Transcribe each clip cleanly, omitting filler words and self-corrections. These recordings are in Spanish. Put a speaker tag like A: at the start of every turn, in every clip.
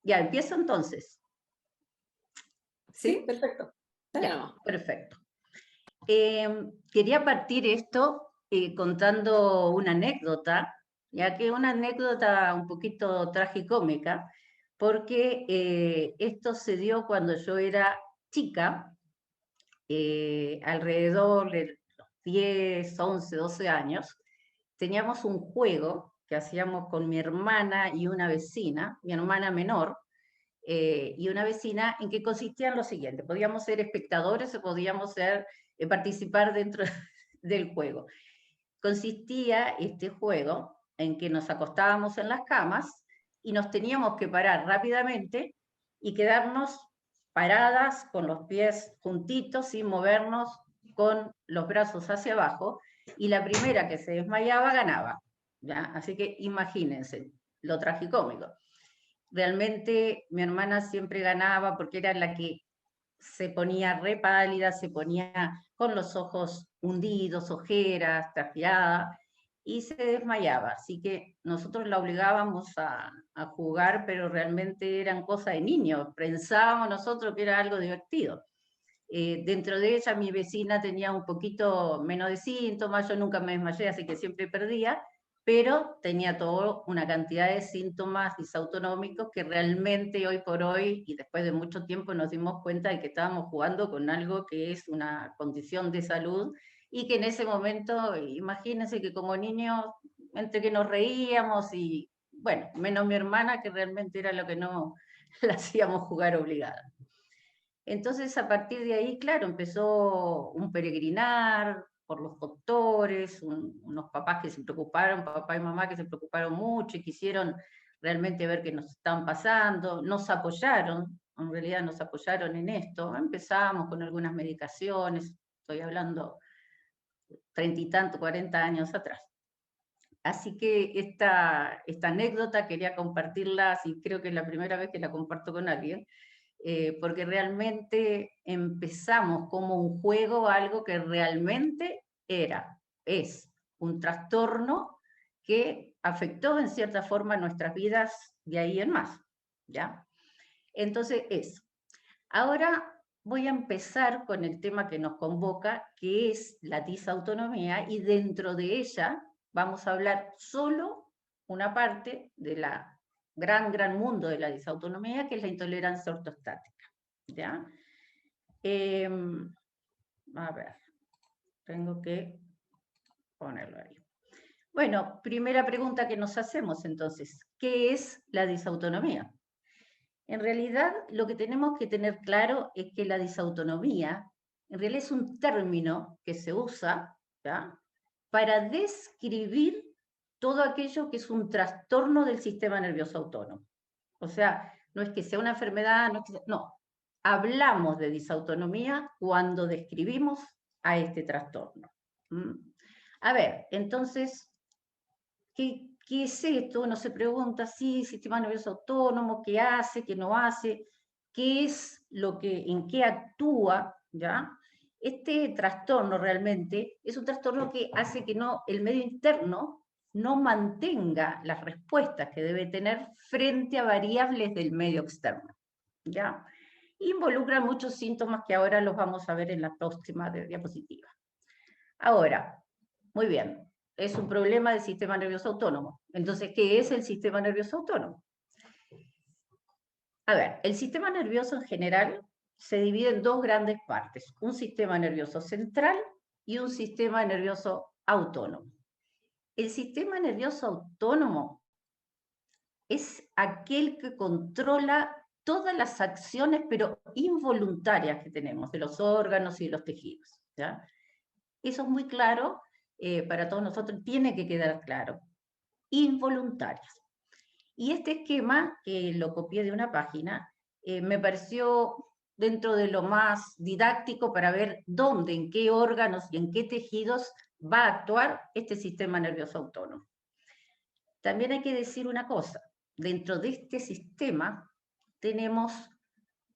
A: Ya, empiezo entonces.
B: Sí,
A: ¿Sí?
B: perfecto. Dale
A: Ya,
B: nomás.
A: perfecto. Quería partir esto contando una anécdota, ya que una anécdota un poquito tragicómica, porque esto se dio cuando yo era chica, alrededor de los 10, 11, 12 años. Teníamos un juego que hacíamos con mi hermana y una vecina, mi hermana menor, y una vecina, en que consistía en lo siguiente: podíamos ser espectadores o podíamos ser, participar dentro del juego. Consistía este juego en que nos acostábamos en las camas y nos teníamos que parar rápidamente y quedarnos paradas con los pies juntitos sin movernos, con los brazos hacia abajo, y la primera que se desmayaba ganaba, ¿ya? Así que imagínense lo tragicómico. Realmente mi hermana siempre ganaba porque era la que se ponía re pálida, se ponía con los ojos hundidos, ojeras, trajeada, y se desmayaba. Así que nosotros la obligábamos a jugar, pero realmente eran cosas de niños. Pensábamos nosotros que era algo divertido. Dentro de ella mi vecina tenía un poquito menos de síntomas, yo nunca me desmayé, así que siempre perdía, pero tenía toda una cantidad de síntomas disautonómicos que realmente hoy por hoy, y después de mucho tiempo, nos dimos cuenta de que estábamos jugando con algo que es una condición de salud, y que en ese momento, imagínense que como niños, entre que nos reíamos y, bueno, menos mi hermana, que realmente era lo que no la hacíamos jugar obligada. Entonces, a partir de ahí, claro, empezó un peregrinar por los doctores, unos papás que se preocuparon, papá y mamá que se preocuparon mucho y quisieron realmente ver qué nos estaban pasando, nos apoyaron, en realidad nos apoyaron en esto. Empezamos con algunas medicaciones, estoy hablando 30 y tanto, 40 años atrás. Así que esta anécdota quería compartirla, y creo que es la primera vez que la comparto con alguien, porque realmente empezamos como un juego, algo que realmente es un trastorno que afectó en cierta forma nuestras vidas de ahí en más, ¿ya? Entonces ahora voy a empezar con el tema que nos convoca, que es la disautonomía, y dentro de ella vamos a hablar solo una parte de la gran mundo de la disautonomía, que es la intolerancia ortostática, ¿ya? Eh, a ver, tengo que ponerlo ahí. Bueno, primera pregunta que nos hacemos entonces: ¿qué es la disautonomía? En realidad, lo que tenemos que tener claro es que la disautonomía, en realidad, es un término que se usa, ¿ya?, para describir todo aquello que es un trastorno del sistema nervioso autónomo. O sea, no es que sea una enfermedad, no, hablamos de disautonomía cuando describimos a este trastorno. ¿Mm? A ver, entonces, ¿qué es esto? Uno se pregunta, sí, sistema nervioso autónomo, ¿qué hace, qué no hace? ¿Qué es lo que, en qué actúa? ¿Ya? Este trastorno realmente es un trastorno que hace que el medio interno no mantenga las respuestas que debe tener frente a variables del medio externo, ¿ya? Involucra muchos síntomas que ahora los vamos a ver en la próxima diapositiva. Ahora, muy bien, es un problema del sistema nervioso autónomo. Entonces, ¿qué es el sistema nervioso autónomo? A ver, el sistema nervioso en general se divide en dos grandes partes: un sistema nervioso central y un sistema nervioso autónomo. El sistema nervioso autónomo es aquel que controla todas las acciones, pero involuntarias, que tenemos de los órganos y de los tejidos, ¿ya? Eso es muy claro, para todos nosotros tiene que quedar claro: involuntarias. Y este esquema, que lo copié de una página, me pareció dentro de lo más didáctico para ver dónde, en qué órganos y en qué tejidos va a actuar este sistema nervioso autónomo. También hay que decir una cosa: dentro de este sistema tenemos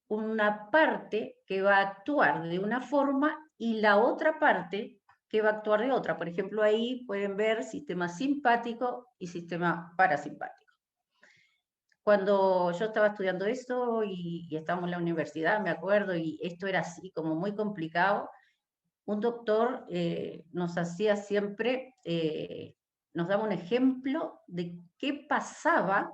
A: una parte que va a actuar de una forma y la otra parte que va a actuar de otra. Por ejemplo, ahí pueden ver sistema simpático y sistema parasimpático. cuando yo estaba estudiando eso y estábamos en la universidad, me acuerdo, y esto era así como muy complicado, un doctor nos hacía siempre, nos daba un ejemplo de qué pasaba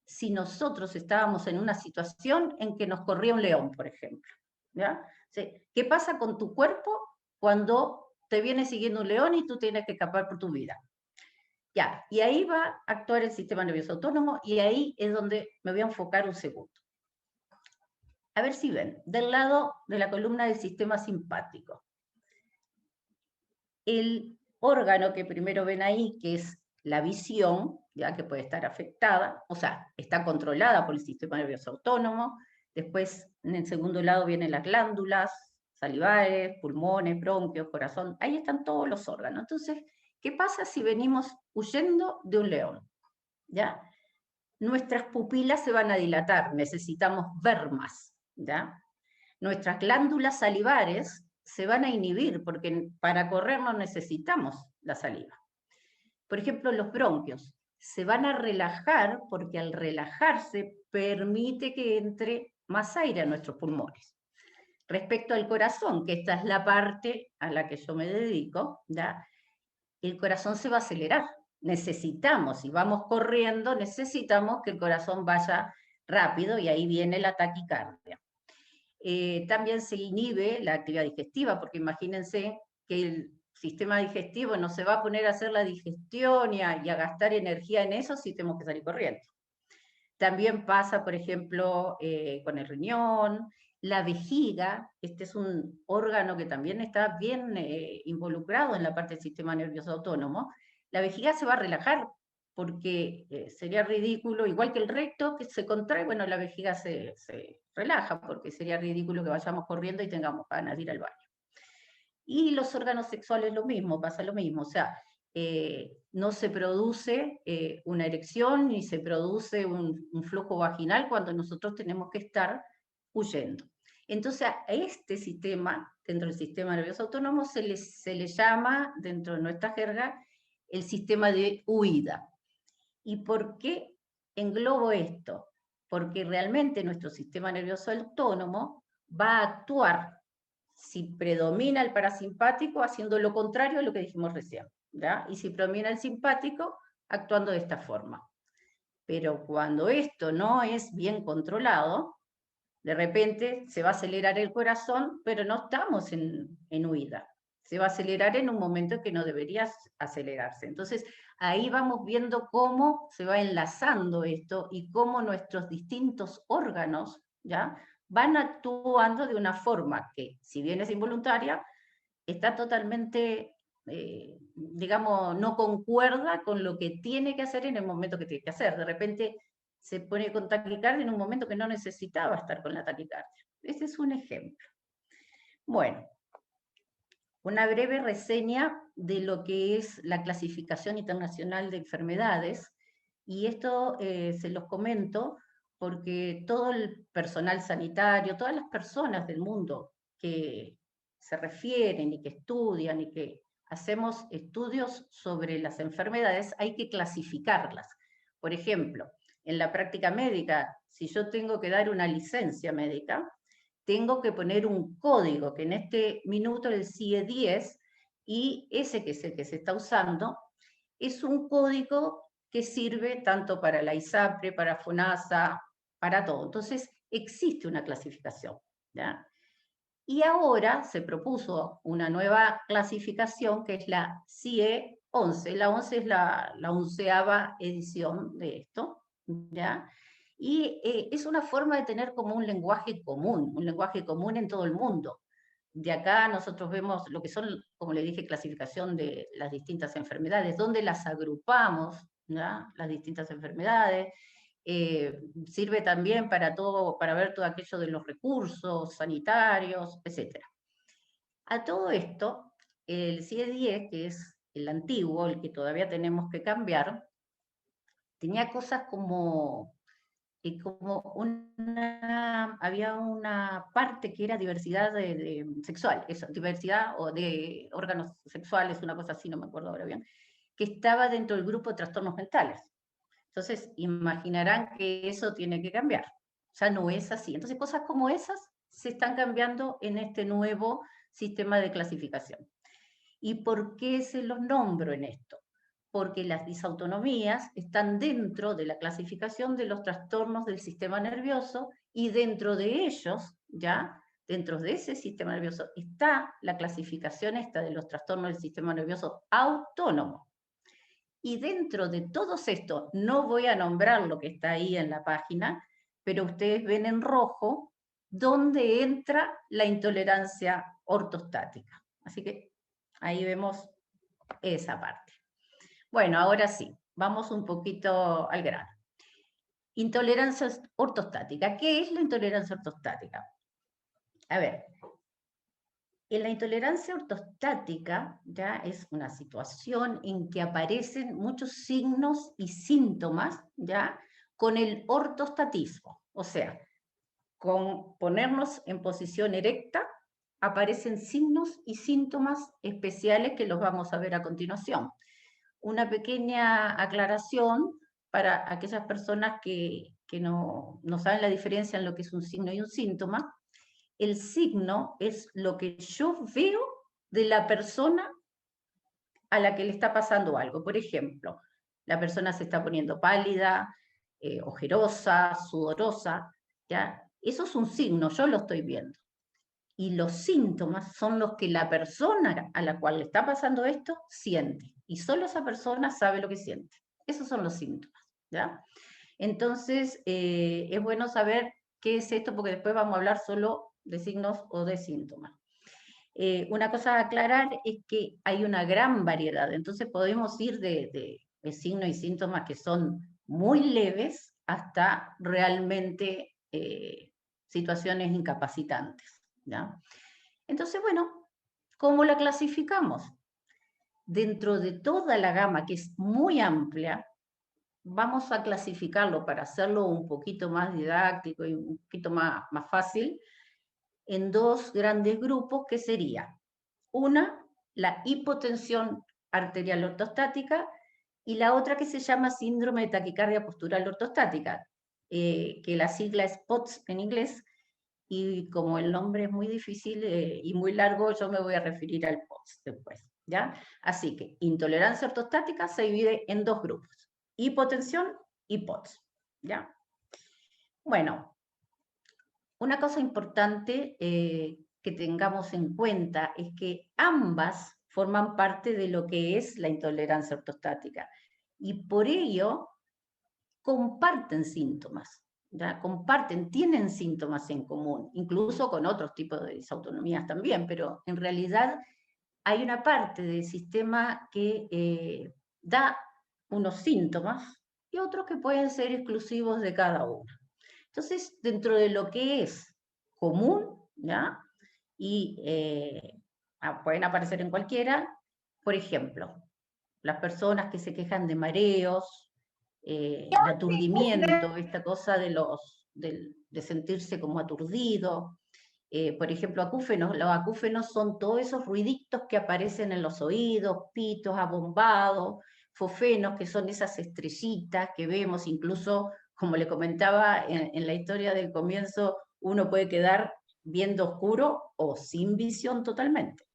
A: si nosotros estábamos en una situación en que nos corría un león, por ejemplo. ¿Ya? O sea, ¿qué pasa con tu cuerpo cuando te viene siguiendo un león y tú tienes que escapar por tu vida? Ya, y ahí va a actuar el sistema nervioso autónomo y ahí es donde me voy a enfocar un segundo. A ver si ven, del lado de la columna del sistema simpático. El órgano que primero ven ahí, que es la visión, ya que puede estar afectada, o sea, está controlada por el sistema nervioso autónomo. Después, en el segundo lado vienen las glándulas salivares, pulmones, bronquios, corazón. Ahí están todos los órganos. Entonces, ¿qué pasa si venimos huyendo de un león? ¿Ya? Nuestras pupilas se van a dilatar, necesitamos ver más, ¿ya? Nuestras glándulas salivares se van a inhibir porque para correr no necesitamos la saliva. Por ejemplo, los bronquios se van a relajar porque al relajarse permite que entre más aire a nuestros pulmones. Respecto al corazón, que esta es la parte a la que yo me dedico, ¿ya? El corazón se va a acelerar. Necesitamos, si vamos corriendo, necesitamos que el corazón vaya rápido y ahí viene la taquicardia. También se inhibe la actividad digestiva, porque imagínense que el sistema digestivo no se va a poner a hacer la digestión y a gastar energía en eso si tenemos que salir corriendo. También pasa, por ejemplo, con el riñón, la vejiga. Este es un órgano que también está bien involucrado en la parte del sistema nervioso autónomo. La vejiga se va a relajar porque sería ridículo, igual que el recto que se contrae, bueno, la vejiga se relaja porque sería ridículo que vayamos corriendo y tengamos ganas de ir al baño. Y los órganos sexuales lo mismo, pasa lo mismo, o sea, no se produce una erección ni se produce un flujo vaginal cuando nosotros tenemos que estar huyendo. Entonces a este sistema, dentro del sistema nervioso autónomo, se le llama, dentro de nuestra jerga, el sistema de huida. ¿Y por qué englobo esto? Porque realmente nuestro sistema nervioso autónomo va a actuar si predomina el parasimpático haciendo lo contrario a lo que dijimos recién, ¿ya? Y si predomina el simpático, actuando de esta forma. Pero cuando esto no es bien controlado, de repente se va a acelerar el corazón, pero no estamos en huida. Se va a acelerar en un momento que no debería acelerarse. Entonces, ahí vamos viendo cómo se va enlazando esto y cómo nuestros distintos órganos, ¿ya?, van actuando de una forma que, si bien es involuntaria, está totalmente, digamos, no concuerda con lo que tiene que hacer en el momento que tiene que hacer. De repente se pone con taquicardia en un momento que no necesitaba estar con la taquicardia. Ese es un ejemplo. Bueno, una breve reseña de lo que es la clasificación internacional de enfermedades, y esto se los comento porque todo el personal sanitario, todas las personas del mundo que se refieren y que estudian y que hacemos estudios sobre las enfermedades, hay que clasificarlas. Por ejemplo, en la práctica médica, si yo tengo que dar una licencia médica, tengo que poner un código, que en este minuto es el CIE 10, y ese que es el que se está usando, es un código que sirve tanto para la ISAPRE, para FONASA, para todo. Entonces, existe una clasificación, ¿ya? Y ahora se propuso una nueva clasificación que es la CIE 11. La 11 es la 11ª edición de esto, ¿ya? Y es una forma de tener como un lenguaje común en todo el mundo. De acá nosotros vemos lo que son, como le dije, clasificación de las distintas enfermedades, donde las agrupamos, ¿ya?, las distintas enfermedades. Sirve también para todo, para ver todo aquello de los recursos sanitarios, etc. A todo esto, el CIE 10, que es el antiguo, el que todavía tenemos que cambiar, tenía cosas como había una parte que era diversidad sexual, eso, diversidad o de órganos sexuales, una cosa así, no me acuerdo ahora bien, que estaba dentro del grupo de trastornos mentales. Entonces, imaginarán que eso tiene que cambiar. O sea, no es así. Entonces, cosas como esas se están cambiando en este nuevo sistema de clasificación. ¿Y por qué se los nombro en esto? Porque las disautonomías están dentro de la clasificación de los trastornos del sistema nervioso y dentro de ellos, ya, dentro de ese sistema nervioso, está la clasificación esta de los trastornos del sistema nervioso autónomo. Y dentro de todos estos, no voy a nombrar lo que está ahí en la página, pero ustedes ven en rojo dónde entra la intolerancia ortostática. Así que ahí vemos esa parte. Bueno, ahora sí, vamos un poquito al grano. Intolerancia ortostática. ¿Qué es la intolerancia ortostática? A ver, en la intolerancia ortostática ya es una situación en que aparecen muchos signos y síntomas ya con el ortostatismo, o sea, con ponernos en posición erecta aparecen signos y síntomas especiales que los vamos a ver a continuación. Una pequeña aclaración para aquellas personas que no saben la diferencia en lo que es un signo y un síntoma. El signo es lo que yo veo de la persona a la que le está pasando algo. Por ejemplo, la persona se está poniendo pálida, ojerosa, sudorosa, ¿ya? Eso es un signo, yo lo estoy viendo. Y los síntomas son los que la persona a la cual le está pasando esto siente. Y solo esa persona sabe lo que siente. Esos son los síntomas, ¿ya? Entonces, es bueno saber qué es esto, porque después vamos a hablar solo de signos o de síntomas. Una cosa a aclarar es que hay una gran variedad, entonces podemos ir de signos y síntomas que son muy leves hasta realmente situaciones incapacitantes, ¿ya? Entonces, bueno, ¿cómo la clasificamos? Dentro de toda la gama, que es muy amplia, vamos a clasificarlo para hacerlo un poquito más didáctico y un poquito más fácil, en dos grandes grupos, que sería una, la hipotensión arterial ortostática, y la otra que se llama síndrome de taquicardia postural ortostática, que la sigla es POTS en inglés, y como el nombre es muy difícil y muy largo, yo me voy a referir al POTS después, ¿ya? Así que intolerancia ortostática se divide en dos grupos, hipotensión y POTS, ¿ya? Bueno, una cosa importante que tengamos en cuenta es que ambas forman parte de lo que es la intolerancia ortostática y por ello comparten síntomas, ¿ya? Tienen síntomas en común, incluso con otros tipos de disautonomías también, pero en realidad hay una parte del sistema que da unos síntomas y otros que pueden ser exclusivos de cada uno. Entonces, dentro de lo que es común, ¿ya? Y pueden aparecer en cualquiera, por ejemplo, las personas que se quejan de mareos, el aturdimiento, esta cosa de sentirse como aturdido. Por ejemplo, acúfenos. Los acúfenos son todos esos ruiditos que aparecen en los oídos, pitos abombados, fofenos, que son esas estrellitas que vemos, incluso, como le comentaba en la historia del comienzo, uno puede quedar viendo oscuro o sin visión totalmente.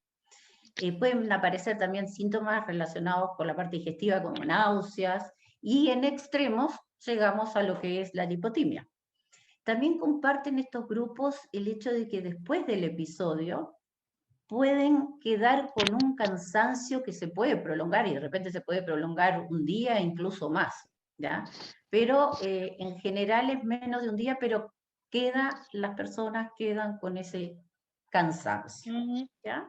A: Pueden aparecer también síntomas relacionados con la parte digestiva, como náuseas, y en extremos llegamos a lo que es la lipotimia. También comparten estos grupos el hecho de que después del episodio pueden quedar con un cansancio que se puede prolongar, y de repente se puede prolongar un día, incluso más, ¿ya? Pero en general es menos de un día, pero las personas quedan con ese cansancio, ¿ya?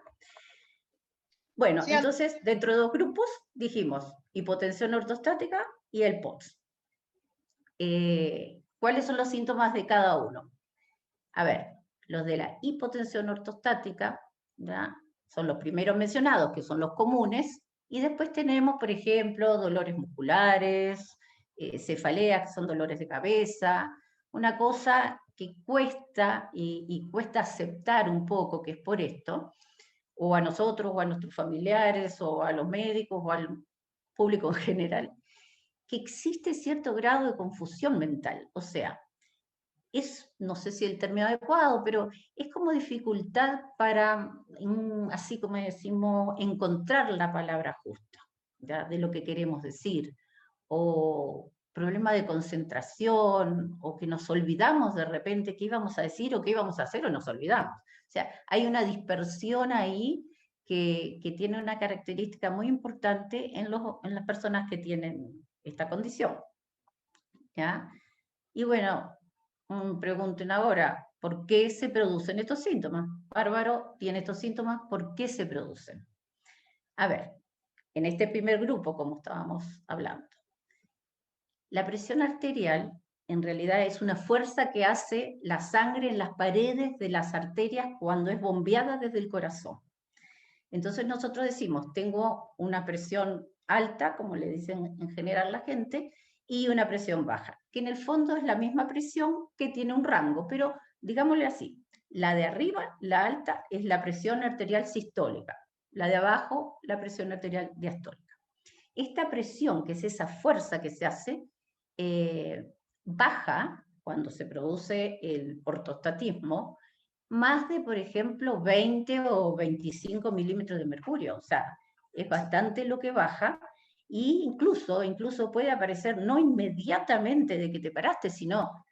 A: Bueno,
B: Sí,
A: entonces, dentro de dos grupos dijimos hipotensión ortostática y el POTS. ¿Cuáles son los síntomas de cada uno? A ver, los de la hipotensión ortostática, ¿ya? Son los primeros mencionados, que son los comunes, y después tenemos, por ejemplo, dolores musculares, cefaleas, que son dolores de cabeza, una cosa que cuesta y cuesta aceptar un poco que es por esto, o a nosotros, o a nuestros familiares, o a los médicos, o al público en general, que existe cierto grado de confusión mental, o sea, no sé si el término adecuado, pero es como dificultad para, así como decimos, encontrar la palabra justa, ¿ya? De lo que queremos decir, o problema de concentración, o que nos olvidamos de repente qué íbamos a decir o qué íbamos a hacer o nos olvidamos. O sea, hay una dispersión ahí que tiene una característica muy importante en las personas que tienen esta condición, ¿ya? Y bueno, pregunten ahora, ¿por qué se producen estos síntomas? Bárbaro tiene estos síntomas, ¿por qué se producen? A ver, en este primer grupo, como estábamos hablando, la presión arterial en realidad es una fuerza que hace la sangre en las paredes de las arterias cuando es bombeada desde el corazón. Entonces nosotros decimos, tengo una presión alta, como le dicen en general la gente, y una presión baja, que en el fondo es la misma presión que tiene un rango, pero digámosle así, la de arriba, la alta, es la presión arterial sistólica, la de abajo, la presión arterial diastólica. Esta presión, que es esa fuerza que se hace, baja cuando se produce el ortostatismo, más de, por ejemplo, 20 o 25 milímetros de mercurio. O sea, es bastante lo que baja, e incluso puede aparecer no inmediatamente de que te paraste, sino,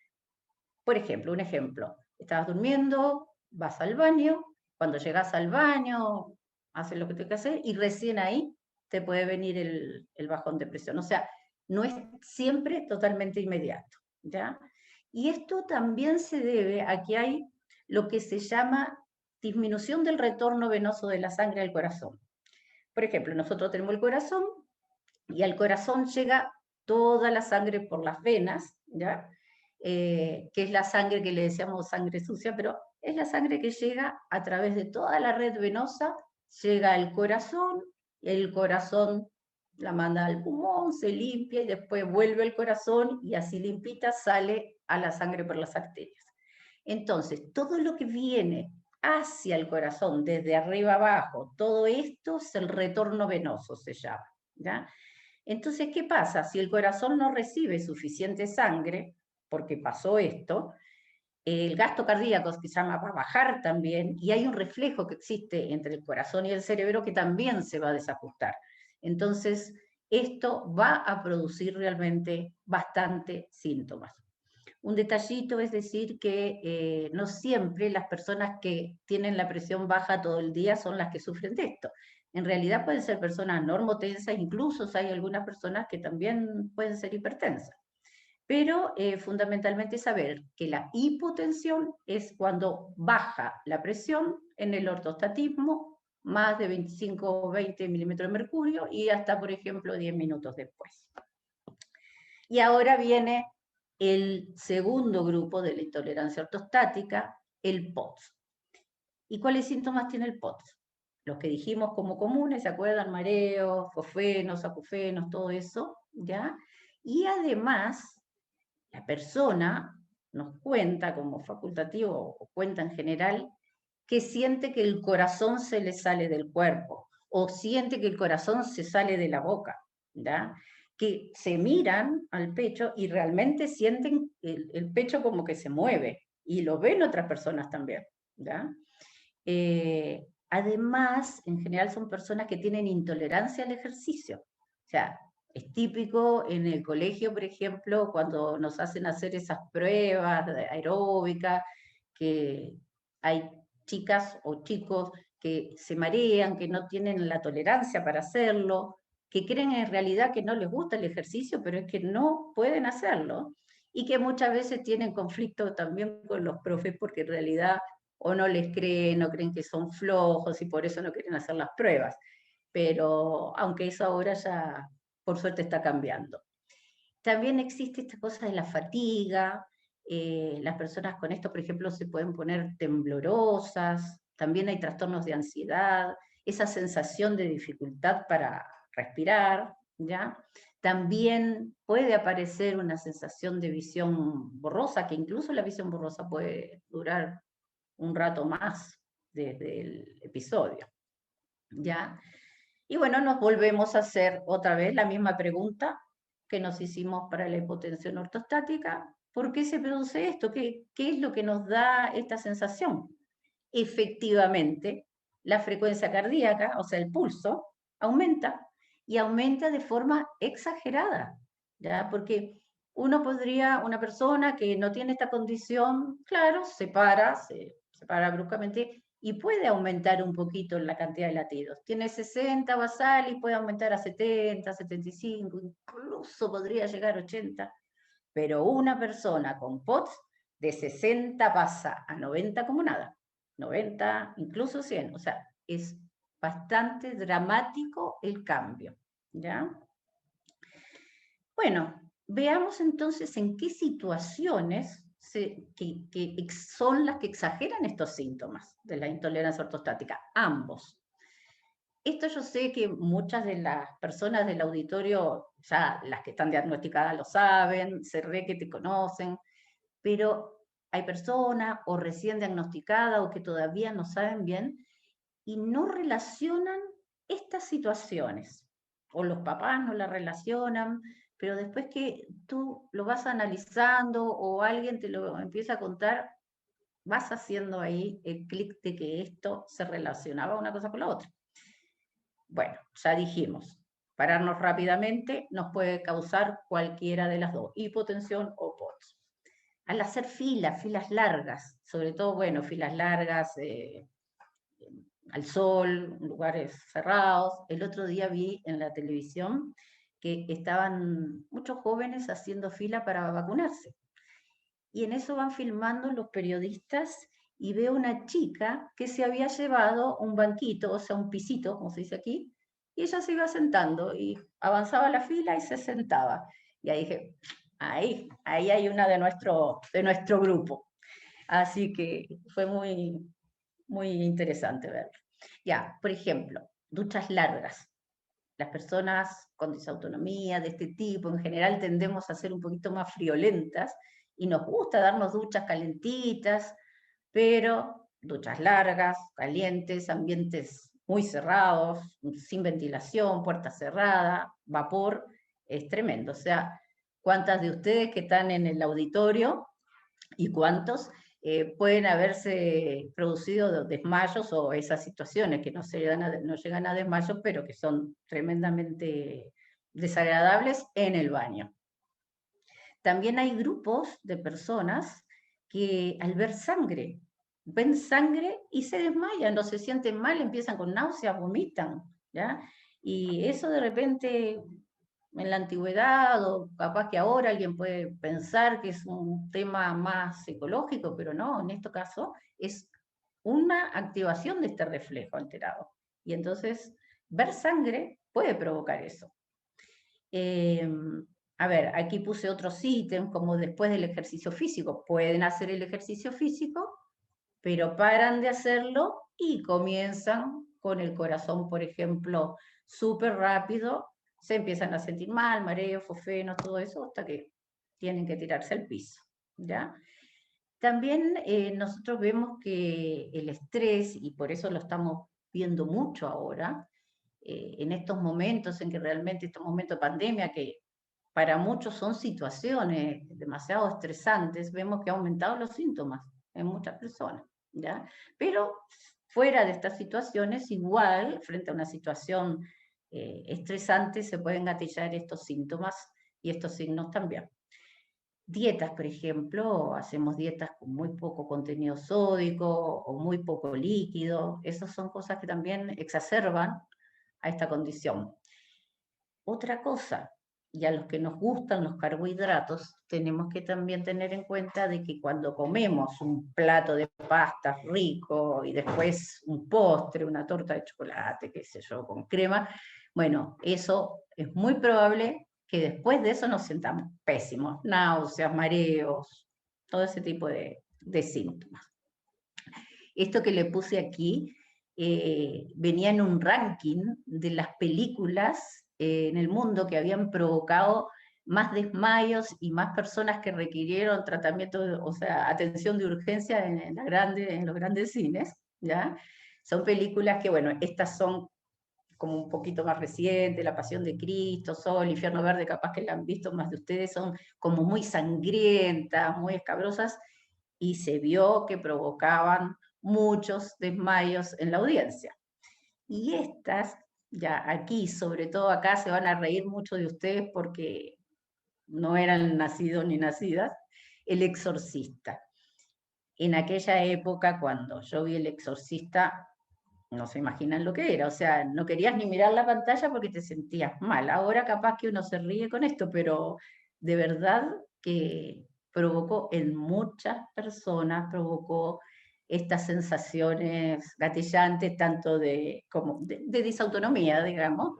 A: por ejemplo, un ejemplo, estabas durmiendo, vas al baño, cuando llegas al baño, haces lo que tienes que hacer, y recién ahí te puede venir el bajón de presión. O sea, no es siempre totalmente inmediato, ¿ya? Y esto también se debe a que hay lo que se llama disminución del retorno venoso de la sangre al corazón. Por ejemplo, nosotros tenemos el corazón y al corazón llega toda la sangre por las venas, ¿ya? Que es la sangre que le decíamos sangre sucia, pero es la sangre que llega a través de toda la red venosa, llega al corazón, el corazón la manda al pulmón, se limpia y después vuelve al corazón y así limpita sale a la sangre por las arterias. Entonces, todo lo que viene hacia el corazón, desde arriba abajo, todo esto es el retorno venoso, se llama, ¿ya? Entonces, ¿qué pasa? Si el corazón no recibe suficiente sangre, porque pasó esto, el gasto cardíaco que se llama va a bajar también, y hay un reflejo que existe entre el corazón y el cerebro que también se va a desajustar. Entonces, esto va a producir realmente bastante síntomas. Un detallito es decir que no siempre las personas que tienen la presión baja todo el día son las que sufren de esto. En realidad pueden ser personas normotensas, incluso hay algunas personas que también pueden ser hipertensas. Pero fundamentalmente saber que la hipotensión es cuando baja la presión en el ortostatismo más de 25 o 20 milímetros de mercurio y hasta, por ejemplo, 10 minutos después. Y ahora viene el segundo grupo de la intolerancia ortostática, el POTS. ¿Y cuáles síntomas tiene el POTS? Los que dijimos como comunes, ¿se acuerdan? Mareos, fosfenos, acufenos, todo eso, ¿ya? Y además, la persona nos cuenta como facultativo, o cuenta en general, que siente que el corazón se le sale del cuerpo, o siente que el corazón se sale de la boca, ¿ya? Que se miran al pecho y realmente sienten el pecho como que se mueve, y lo ven otras personas también, ¿ya? Además, en general son personas que tienen intolerancia al ejercicio. O sea, es típico en el colegio, por ejemplo, cuando nos hacen hacer esas pruebas de aeróbica, que hay chicas o chicos que se marean, que no tienen la tolerancia para hacerlo, que creen en realidad que no les gusta el ejercicio, pero es que no pueden hacerlo, y que muchas veces tienen conflicto también con los profes porque en realidad o no les creen, o creen que son flojos y por eso no quieren hacer las pruebas. Pero aunque eso ahora ya, por suerte, está cambiando. También existe esta cosa de la fatiga, las personas con esto, por ejemplo, se pueden poner temblorosas, también hay trastornos de ansiedad, esa sensación de dificultad para respirar, ¿ya? También puede aparecer una sensación de visión borrosa, que incluso la visión borrosa puede durar un rato más desde el episodio, ¿ya? Y bueno, nos volvemos a hacer otra vez la misma pregunta. que nos hicimos para la hipotensión ortostática. ¿Por qué se produce esto? ¿Qué es lo que nos da esta sensación? Efectivamente, la frecuencia cardíaca, o sea, el pulso, aumenta, y aumenta de forma exagerada, ¿ya? Porque una persona que no tiene esta condición, claro, se para bruscamente y puede aumentar un poquito la cantidad de latidos. Tiene 60 basal y puede aumentar a 70, 75, incluso podría llegar a 80. Pero una persona con POTS de 60 pasa a 90 como nada. 90, incluso 100. O sea, es bastante dramático el cambio, ¿ya? Bueno, veamos entonces en qué situaciones son las que exageran estos síntomas de la intolerancia ortostática. Ambos. Esto yo sé que muchas de las personas del auditorio, ya las que están diagnosticadas lo saben, se ve que te conocen, pero hay personas o recién diagnosticadas o que todavía no saben bien y no relacionan estas situaciones, o los papás no la relacionan, pero después que tú lo vas analizando o alguien te lo empieza a contar, vas haciendo ahí el clic de que esto se relacionaba una cosa con la otra. Bueno, ya dijimos, pararnos rápidamente nos puede causar cualquiera de las dos, hipotensión o POTS. Al hacer filas largas, sobre todo, bueno, filas largas, al sol, lugares cerrados. El otro día vi en la televisión que estaban muchos jóvenes haciendo fila para vacunarse. Y en eso van filmando los periodistas y veo una chica que se había llevado un banquito, o sea, un pisito, como se dice aquí, y ella se iba sentando y avanzaba la fila y se sentaba. Y ahí dije, ahí hay una de nuestro grupo. Así que fue muy interesante verlo. Ya, por ejemplo, duchas largas. Las personas con disautonomía de este tipo, en general, tendemos a ser un poquito más friolentas y nos gusta darnos duchas calentitas, pero duchas largas, calientes, ambientes muy cerrados, sin ventilación, puerta cerrada, vapor, es tremendo. O sea, ¿cuántas de ustedes que están en el auditorio y cuántos pueden haberse producido desmayos o esas situaciones que no llegan a desmayos, pero que son tremendamente desagradables en el baño? También hay grupos de personas que al ver sangre, ven sangre y se desmayan, no se sienten mal, empiezan con náuseas, vomitan, ¿ya? Y eso de repente en la antigüedad, o capaz que ahora alguien puede pensar que es un tema más psicológico, pero no, en este caso es una activación de este reflejo alterado. Y entonces, ver sangre puede provocar eso. Eh, a ver, aquí puse otros ítems, como después del ejercicio físico. Pueden hacer el ejercicio físico, pero paran de hacerlo y comienzan con el corazón, por ejemplo, súper rápido, se empiezan a sentir mal, mareos, fofenos, todo eso, hasta que tienen que tirarse al piso, ¿ya? También nosotros vemos que el estrés, y por eso lo estamos viendo mucho ahora, en estos momentos en que realmente estos momentos de pandemia, que para muchos son situaciones demasiado estresantes, vemos que ha aumentado los síntomas en muchas personas, ¿ya? Pero fuera de estas situaciones, igual, frente a una situación estresante, se pueden gatillar estos síntomas y estos signos también. Dietas, por ejemplo, hacemos dietas con muy poco contenido sódico o muy poco líquido. Esas son cosas que también exacerban a esta condición. Otra cosa, y a los que nos gustan los carbohidratos, tenemos que también tener en cuenta de que cuando comemos un plato de pasta rico y después un postre, una torta de chocolate, qué sé yo, con crema, bueno, eso es muy probable que después de eso nos sintamos pésimos, náuseas, mareos, todo ese tipo de síntomas. Esto que le puse aquí venía en un ranking de las películas en el mundo que habían provocado más desmayos y más personas que requirieron tratamiento, o sea, atención de urgencia en los grandes cines, ¿ya? Son películas que, bueno, estas son como un poquito más reciente, La Pasión de Cristo, Sol, Infierno Verde, capaz que la han visto más de ustedes, son como muy sangrientas, muy escabrosas, y se vio que provocaban muchos desmayos en la audiencia. Y estas, ya aquí, sobre todo acá, se van a reír mucho de ustedes porque no eran nacidos ni nacidas, El Exorcista. En aquella época, cuando yo vi El Exorcista, no se imaginan lo que era, o sea, no querías ni mirar la pantalla porque te sentías mal. Ahora capaz que uno se ríe con esto, pero de verdad que provocó en muchas personas, provocó estas sensaciones gatillantes, tanto como de disautonomía, digamos,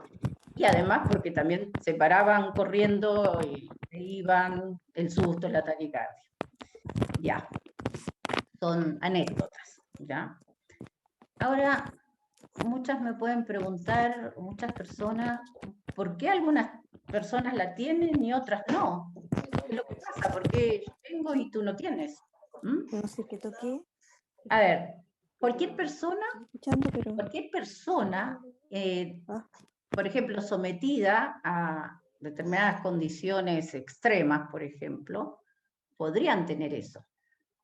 A: y además porque también se paraban corriendo y se iban el susto, la taquicardia. Ya, son anécdotas, ¿ya? Ahora, muchas me pueden preguntar, muchas personas, ¿por qué algunas personas la tienen y otras no? ¿Qué es lo que pasa? ¿Por qué yo tengo y tú no tienes? ¿Mm?
B: No sé qué toqué.
A: A ver, cualquier persona,
B: Escuchando, pero.
A: cualquier persona,
B: Ah,
A: por ejemplo, sometida a determinadas condiciones extremas, por ejemplo, podrían tener eso.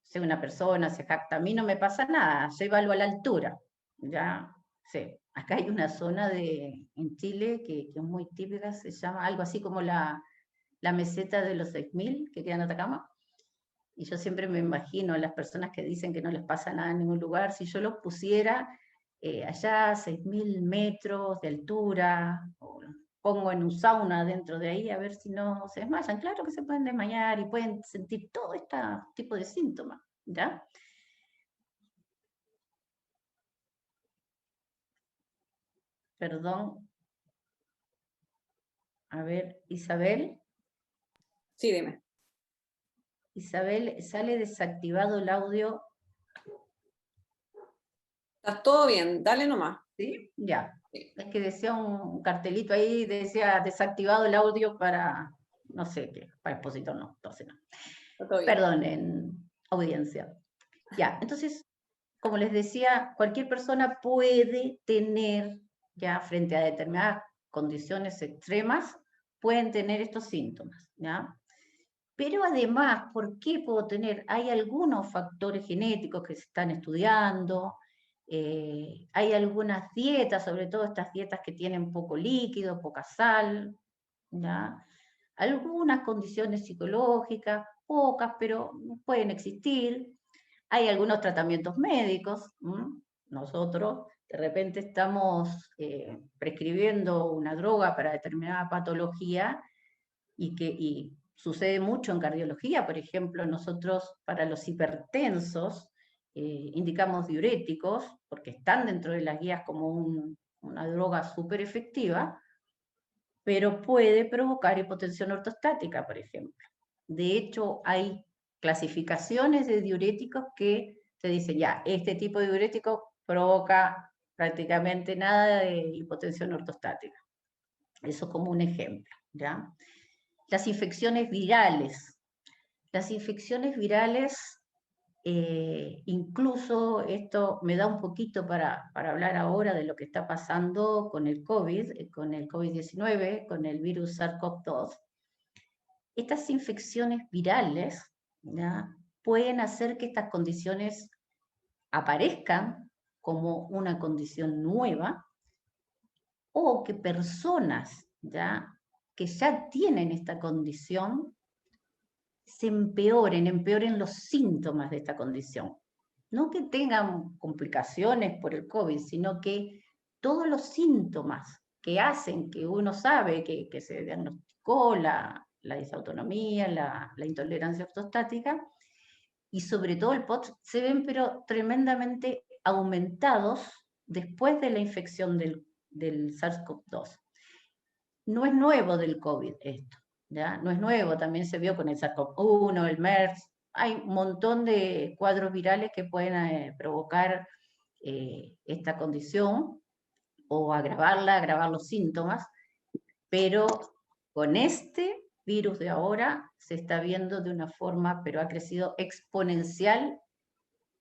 A: Si una persona se jacta, a mí no me pasa nada, llévalo a la altura, ya sé. Acá hay una zona en Chile que es muy típica, se llama algo así como la meseta de los 6000 que queda en Atacama. Y yo siempre me imagino a las personas que dicen que no les pasa nada en ningún lugar, si yo los pusiera allá 6000 metros de altura, o pongo en un sauna dentro de ahí a ver si no se desmayan. Claro que se pueden desmayar y pueden sentir todo este tipo de síntomas, ¿ya? Perdón. A ver, Isabel.
C: Sí, dime.
A: Isabel, sale desactivado el audio.
C: Está todo bien, dale nomás.
A: ¿Sí? Ya.
C: Sí.
A: Es que decía un cartelito ahí, decía desactivado el audio para, no sé qué, para expositor, no, entonces no.
C: Está todo bien.
A: Perdón, en audiencia. Ya, entonces, como les decía, cualquier persona puede tener, ya frente a determinadas condiciones extremas, pueden tener estos síntomas, ¿ya? Pero además, ¿por qué puedo tener? Hay algunos factores genéticos que se están estudiando, hay algunas dietas, sobre todo estas dietas que tienen poco líquido, poca sal, ¿ya? Algunas condiciones psicológicas, pocas, pero pueden existir. Hay algunos tratamientos médicos. Nosotros de repente estamos prescribiendo una droga para determinada patología y sucede mucho en cardiología. Por ejemplo, nosotros para los hipertensos indicamos diuréticos porque están dentro de las guías como una droga súper efectiva, pero puede provocar hipotensión ortostática, por ejemplo. De hecho, hay clasificaciones de diuréticos que te dicen, ya, este tipo de diurético provoca prácticamente nada de hipotensión ortostática. Eso como un ejemplo, ¿ya? Las infecciones virales. Las infecciones virales, incluso esto me da un poquito para hablar ahora de lo que está pasando con el COVID, con el COVID-19, con el virus SARS-CoV-2. Estas infecciones virales, ¿ya?, pueden hacer que estas condiciones aparezcan como una condición nueva, o que personas, ¿ya?, que ya tienen esta condición se empeoren los síntomas de esta condición. No que tengan complicaciones por el COVID, sino que todos los síntomas que hacen que uno sabe que se diagnosticó la disautonomía, la intolerancia ortostática, y sobre todo el POTS, se ven pero tremendamente aumentados después de la infección del SARS-CoV-2. No es nuevo del COVID esto, ¿ya? No es nuevo, también se vio con el SARS-CoV-1, el MERS, hay un montón de cuadros virales que pueden provocar esta condición o agravar los síntomas, pero con este virus de ahora se está viendo de una forma, pero ha crecido exponencial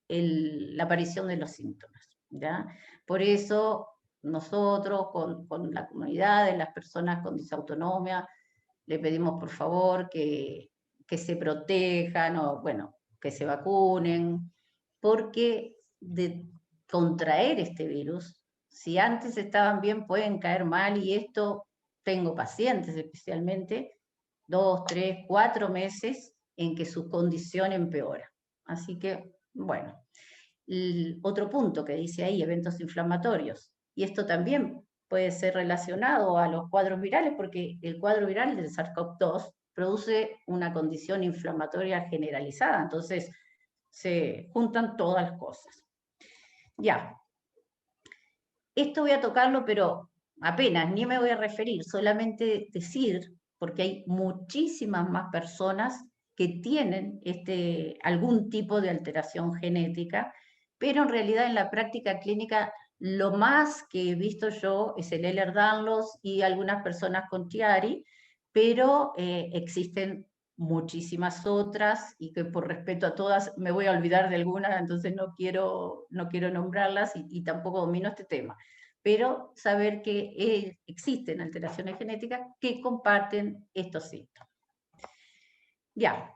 A: la aparición de los síntomas, ¿ya? Por eso nosotros, con la comunidad de las personas con disautonomía, le pedimos por favor que se protejan, o bueno, que se vacunen, porque de contraer este virus, si antes estaban bien, pueden caer mal, y esto tengo pacientes especialmente, 2, 3, 4 meses en que su condición empeora. Así que, bueno, otro punto que dice ahí, eventos inflamatorios, y esto también puede ser relacionado a los cuadros virales, porque el cuadro viral del SARS-CoV-2 produce una condición inflamatoria generalizada, entonces se juntan todas las cosas. Ya, esto voy a tocarlo, pero apenas, ni me voy a referir, solamente decir, porque hay muchísimas más personas que tienen algún tipo de alteración genética, pero en realidad en la práctica clínica lo más que he visto yo es el Ehlers-Danlos y algunas personas con Chiari, pero existen muchísimas otras, y que por respeto a todas me voy a olvidar de algunas, entonces no quiero nombrarlas, y tampoco domino este tema, pero saber que existen alteraciones genéticas que comparten estos síntomas. Ya,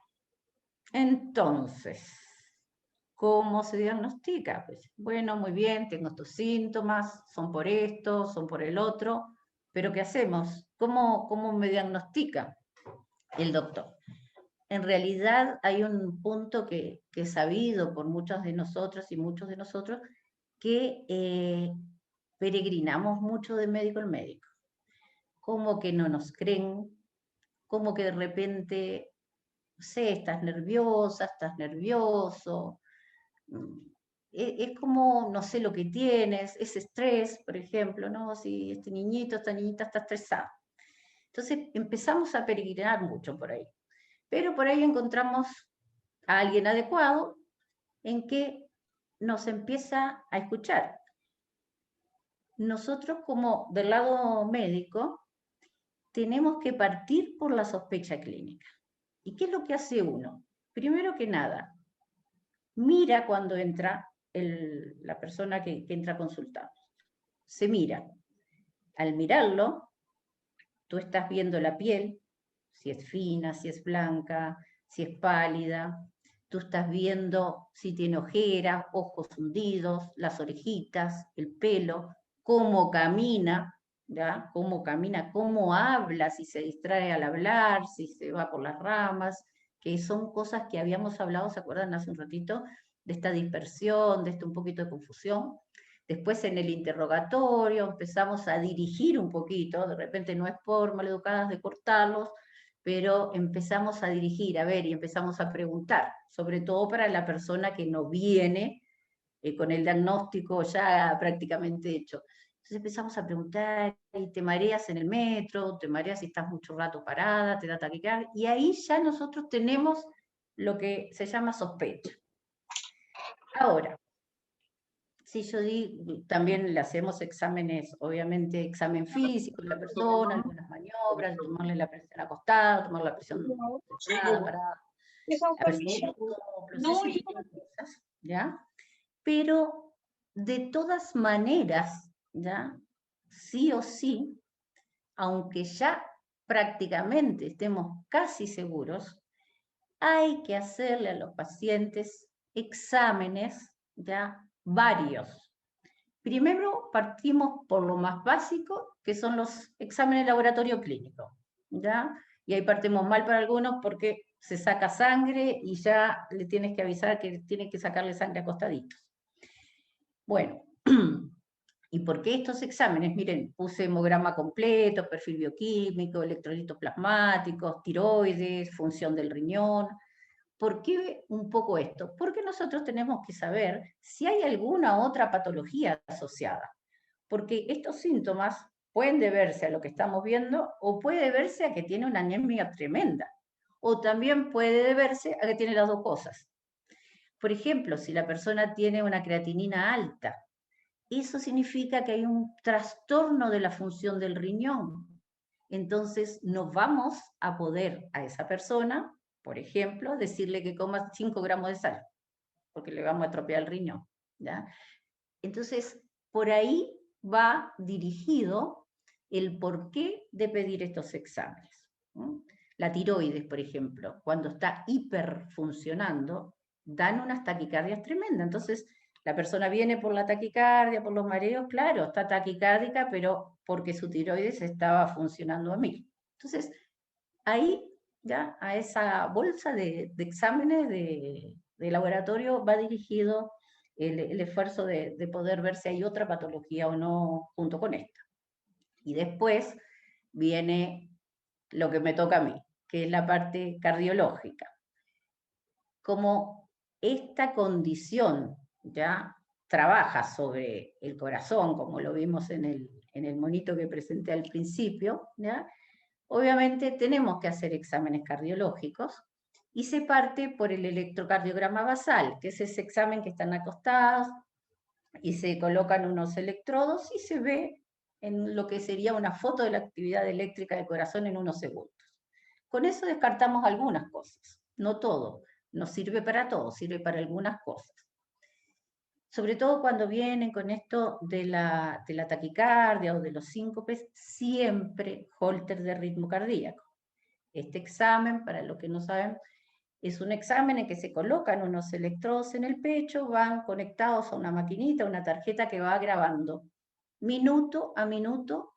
A: entonces, ¿cómo se diagnostica? Pues, bueno, muy bien, tengo estos síntomas, son por esto, son por el otro, pero ¿qué hacemos? ¿Cómo me diagnostica el doctor? En realidad hay un punto que es sabido por muchas de nosotras y muchos de nosotros, que peregrinamos mucho de médico en médico. Como que no nos creen, como que de repente, no sé, estás nerviosa, estás nervioso, es como, no sé lo que tienes, es estrés, por ejemplo, ¿no? Si este niñito, esta niñita está estresada. Entonces empezamos a peregrinar mucho por ahí. Pero por ahí encontramos a alguien adecuado en que nos empieza a escuchar. Nosotros, como del lado médico, tenemos que partir por la sospecha clínica. ¿Y qué es lo que hace uno? Primero que nada, mira cuando entra la persona que entra a consultarnos. Se mira. Al mirarlo, tú estás viendo la piel, si es fina, si es blanca, si es pálida. Tú estás viendo si tiene ojeras, ojos hundidos, las orejitas, el pelo, cómo camina, ¿ya? Cómo camina, cómo habla, si se distrae al hablar, si se va por las ramas, que son cosas que habíamos hablado, ¿se acuerdan hace un ratito? De esta dispersión, de un poquito de confusión. Después en el interrogatorio empezamos a dirigir un poquito, de repente no es por maleducadas de cortarlos, pero empezamos a dirigir, a ver, y empezamos a preguntar, sobre todo para la persona que no viene con el diagnóstico ya prácticamente hecho. Entonces empezamos a preguntar, ¿y te mareas en el metro? ¿Te mareas si estás mucho rato parada? ¿Te da taquicardia? Y ahí ya nosotros tenemos lo que se llama sospecha. Ahora, si yo digo, también le hacemos exámenes, obviamente examen físico de la persona, algunas maniobras, tomarle la presión acostada, tomar la presión sentada, parada, a ver si tiene soplos, ese tipo de cosas, ¿ya? Pero de todas maneras, ¿ya? Sí o sí, aunque ya prácticamente estemos casi seguros, hay que hacerle a los pacientes exámenes, ¿ya? Varios. Primero partimos por lo más básico, que son los exámenes de laboratorio clínico, ¿ya? Y ahí partimos mal para algunos porque se saca sangre y ya le tienes que avisar que tienes que sacarle sangre acostaditos. Bueno, ¿y por qué estos exámenes? Miren, puse hemograma completo, perfil bioquímico, electrolitos plasmáticos, tiroides, función del riñón. ¿Por qué un poco esto? Porque nosotros tenemos que saber si hay alguna otra patología asociada. Porque estos síntomas pueden deberse a lo que estamos viendo, o puede deberse a que tiene una anemia tremenda, o también puede deberse a que tiene las dos cosas. Por ejemplo, si la persona tiene una creatinina alta, eso significa que hay un trastorno de la función del riñón. Entonces no vamos a poder a esa persona, por ejemplo, decirle que coma 5 gramos de sal, porque le vamos a estropear el riñón, ¿ya? Entonces, por ahí va dirigido el porqué de pedir estos exámenes. La tiroides, por ejemplo, cuando está hiperfuncionando, dan unas taquicardias tremendas. Entonces, la persona viene por la taquicardia, por los mareos, claro, está taquicárdica, pero porque su tiroides estaba funcionando a 1000. Entonces, ahí ya a esa bolsa de exámenes de laboratorio va dirigido el esfuerzo de poder ver si hay otra patología o no junto con esta. Y después viene lo que me toca a mí, que es la parte cardiológica. Como esta condición ya trabaja sobre el corazón, como lo vimos en el monito que presenté al principio, ¿ya? Obviamente tenemos que hacer exámenes cardiológicos y se parte por el electrocardiograma basal, que es ese examen que están acostados y se colocan unos electrodos y se ve en lo que sería una foto de la actividad eléctrica del corazón en unos segundos. Con eso descartamos algunas cosas, no todo, no sirve para todo, sirve para algunas cosas. Sobre todo cuando vienen con esto de la taquicardia o de los síncopes, siempre holter de ritmo cardíaco. Este examen, para los que no saben, es un examen en que se colocan unos electrodos en el pecho, van conectados a una maquinita, una tarjeta que va grabando minuto a minuto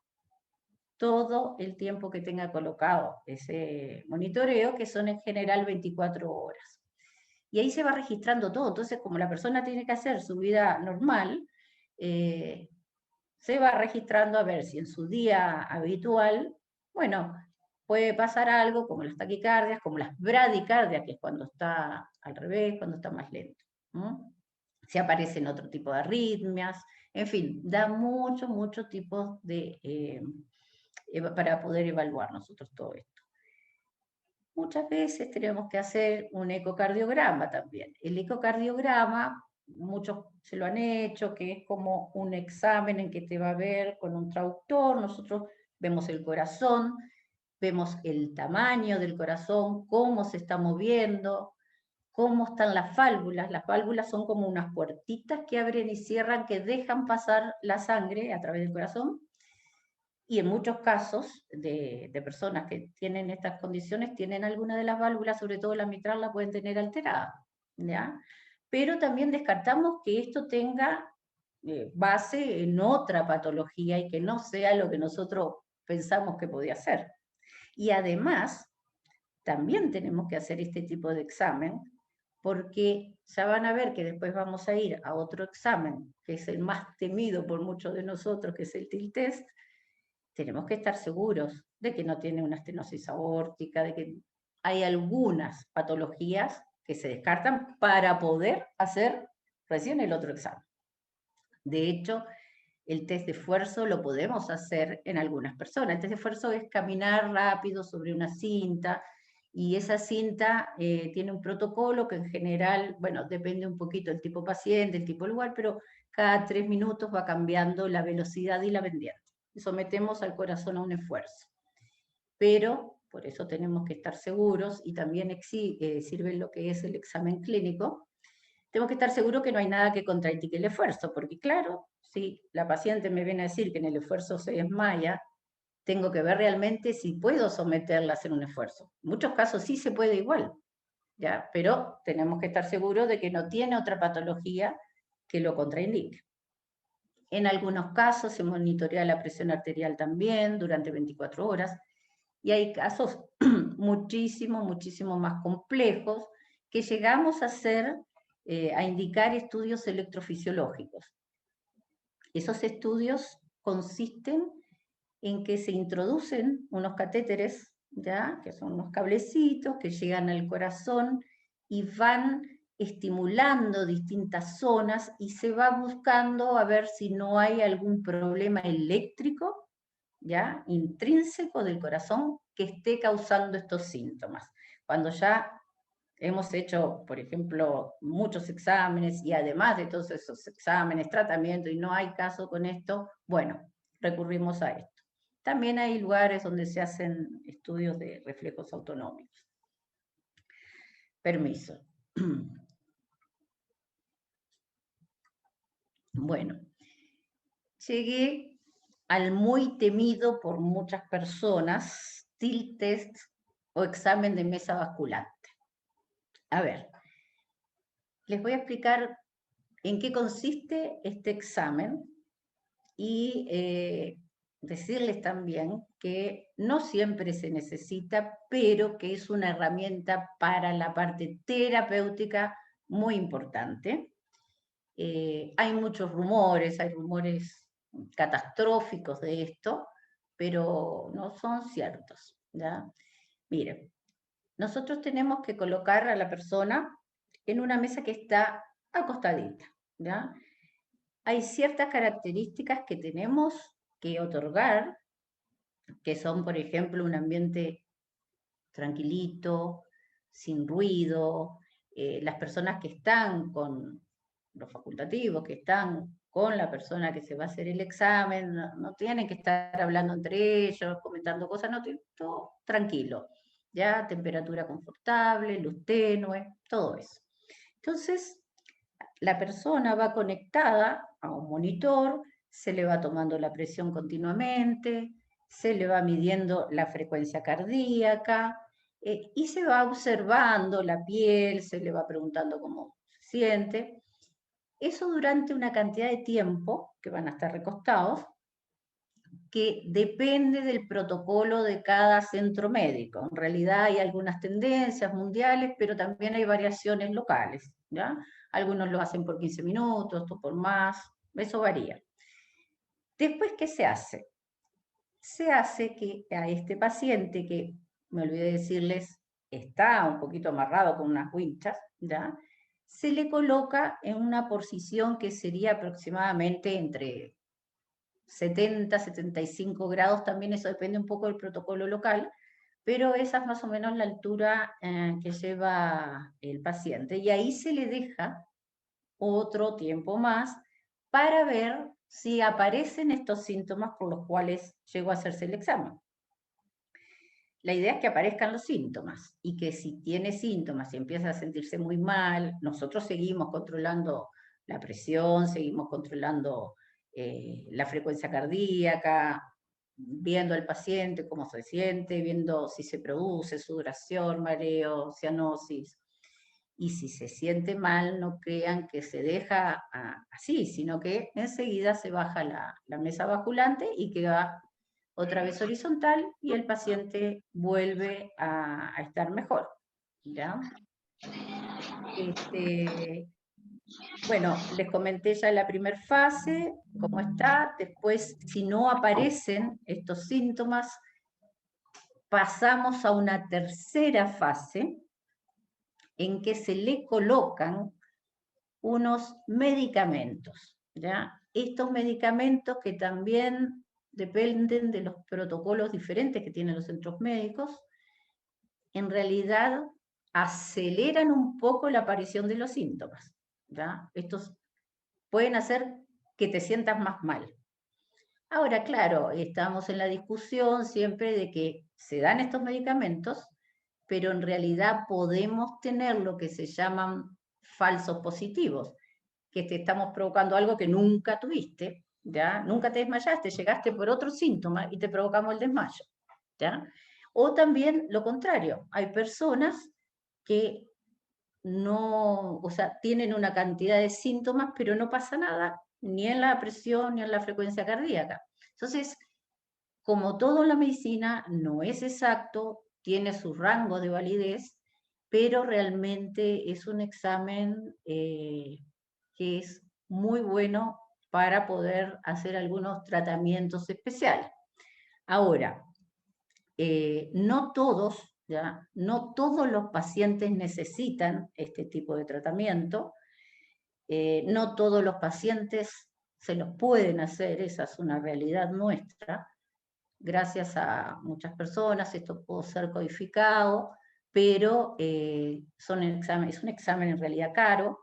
A: todo el tiempo que tenga colocado ese monitoreo, que son en general 24 horas. Y ahí se va registrando todo. Entonces, como la persona tiene que hacer su vida normal, se va registrando a ver si en su día habitual, bueno, puede pasar algo como las taquicardias, como las bradicardias, que es cuando está al revés, cuando está más lento. Si aparecen otro tipo de arritmias, en fin, da muchos tipos de, para poder evaluar nosotros todo esto. Muchas veces tenemos que hacer un ecocardiograma también. El ecocardiograma, muchos se lo han hecho, que es como un examen en que te va a ver con un traductor. Nosotros vemos el corazón, vemos el tamaño del corazón, cómo se está moviendo, cómo están las válvulas. Las válvulas son como unas puertitas que abren y cierran, que dejan pasar la sangre a través del corazón. Y en muchos casos de personas que tienen estas condiciones, tienen alguna de las válvulas, sobre todo la mitral, la pueden tener alterada, ¿ya? Pero también descartamos que esto tenga base en otra patología y que no sea lo que nosotros pensamos que podía ser. Y además, también tenemos que hacer este tipo de examen, porque ya van a ver que después vamos a ir a otro examen, que es el más temido por muchos de nosotros, que es el TIL test. Tenemos que estar seguros de que no tiene una estenosis aórtica, de que hay algunas patologías que se descartan para poder hacer recién el otro examen. De hecho, el test de esfuerzo lo podemos hacer en algunas personas. El test de esfuerzo es caminar rápido sobre una cinta, y esa cinta tiene un protocolo que en general, bueno, depende un poquito del tipo paciente, el tipo lugar, pero cada 3 minutos va cambiando la velocidad y la pendiente. Sometemos al corazón a un esfuerzo. Pero por eso tenemos que estar seguros, y también sirve lo que es el examen clínico. Tenemos que estar seguros que no hay nada que contraindique el esfuerzo, porque claro, si la paciente me viene a decir que en el esfuerzo se desmaya, tengo que ver realmente si puedo someterla a hacer un esfuerzo. En muchos casos sí se puede igual, ¿ya? Pero tenemos que estar seguros de que no tiene otra patología que lo contraindique. En algunos casos se monitorea la presión arterial también durante 24 horas, y hay casos muchísimo más complejos que llegamos a hacer, a indicar estudios electrofisiológicos. Esos estudios consisten en que se introducen unos catéteres, ¿ya? Que son unos cablecitos que llegan al corazón y van estimulando distintas zonas, y se va buscando a ver si no hay algún problema eléctrico, ¿ya? Intrínseco del corazón que esté causando estos síntomas. Cuando ya hemos hecho, por ejemplo, muchos exámenes, y además de todos esos exámenes, tratamiento, y no hay caso con esto, bueno, recurrimos a esto. También hay lugares donde se hacen estudios de reflejos autonómicos. Permiso. Bueno, llegué al muy temido por muchas personas TIL test o examen de mesa basculante. A ver, les voy a explicar en qué consiste este examen y decirles también que no siempre se necesita, pero que es una herramienta para la parte terapéutica muy importante. Hay muchos rumores, hay rumores catastróficos de esto, pero no son ciertos, ¿ya? Miren, nosotros tenemos que colocar a la persona en una mesa que está acostadita, ¿ya? Hay ciertas características que tenemos que otorgar, que son, por ejemplo, un ambiente tranquilito, sin ruido, las personas que están con los facultativos, que están con la persona que se va a hacer el examen, no tienen que estar hablando entre ellos, comentando cosas, no, todo tranquilo, ya, temperatura confortable, luz tenue, todo eso. Entonces, la persona va conectada a un monitor, se le va tomando la presión continuamente, se le va midiendo la frecuencia cardíaca y se va observando la piel, se le va preguntando cómo se siente. Eso durante una cantidad de tiempo que van a estar recostados, que depende del protocolo de cada centro médico. En realidad hay algunas tendencias mundiales, pero también hay variaciones locales, ¿ya? Algunos lo hacen por 15 minutos, otros por más, eso varía. Después, ¿qué se hace? Se hace que a este paciente, que me olvidé decirles, está un poquito amarrado con unas winchas, ¿ya? Se le coloca en una posición que sería aproximadamente entre 70, 75 grados, también eso depende un poco del protocolo local, pero esa es más o menos la altura que lleva el paciente. Y ahí se le deja otro tiempo más para ver si aparecen estos síntomas por los cuales llegó a hacerse el examen. La idea es que aparezcan los síntomas y que si tiene síntomas y empieza a sentirse muy mal, nosotros seguimos controlando la presión, seguimos controlando la frecuencia cardíaca, viendo al paciente cómo se siente, viendo si se produce sudoración, mareo, cianosis. Y si se siente mal, no crean que se deja así, sino que enseguida se baja la mesa basculante y queda otra vez horizontal y el paciente vuelve a estar mejor, ¿ya? Bueno, les comenté ya la primera fase, cómo está. Después, si no aparecen estos síntomas, pasamos a una tercera fase en que se le colocan unos medicamentos, ¿ya? Estos medicamentos que también dependen de los protocolos diferentes que tienen los centros médicos, en realidad aceleran un poco la aparición de los síntomas, ¿ya? Estos pueden hacer que te sientas más mal. Ahora, claro, estamos en la discusión siempre de que se dan estos medicamentos, pero en realidad podemos tener lo que se llaman falsos positivos, que te estamos provocando algo que nunca tuviste, ¿ya? Nunca te desmayaste, llegaste por otro síntoma y te provocamos el desmayo, ¿ya? O también lo contrario, hay personas que no, o sea, tienen una cantidad de síntomas, pero no pasa nada, ni en la presión, ni en la frecuencia cardíaca. Entonces, como todo en la medicina, no es exacto, tiene su rango de validez, pero realmente es un examen que es muy bueno para poder hacer algunos tratamientos especiales. Ahora, no todos, ¿ya? No todos los pacientes necesitan este tipo de tratamiento, no todos los pacientes se los pueden hacer, esa es una realidad nuestra. Gracias a muchas personas esto pudo ser codificado, pero es un examen en realidad caro.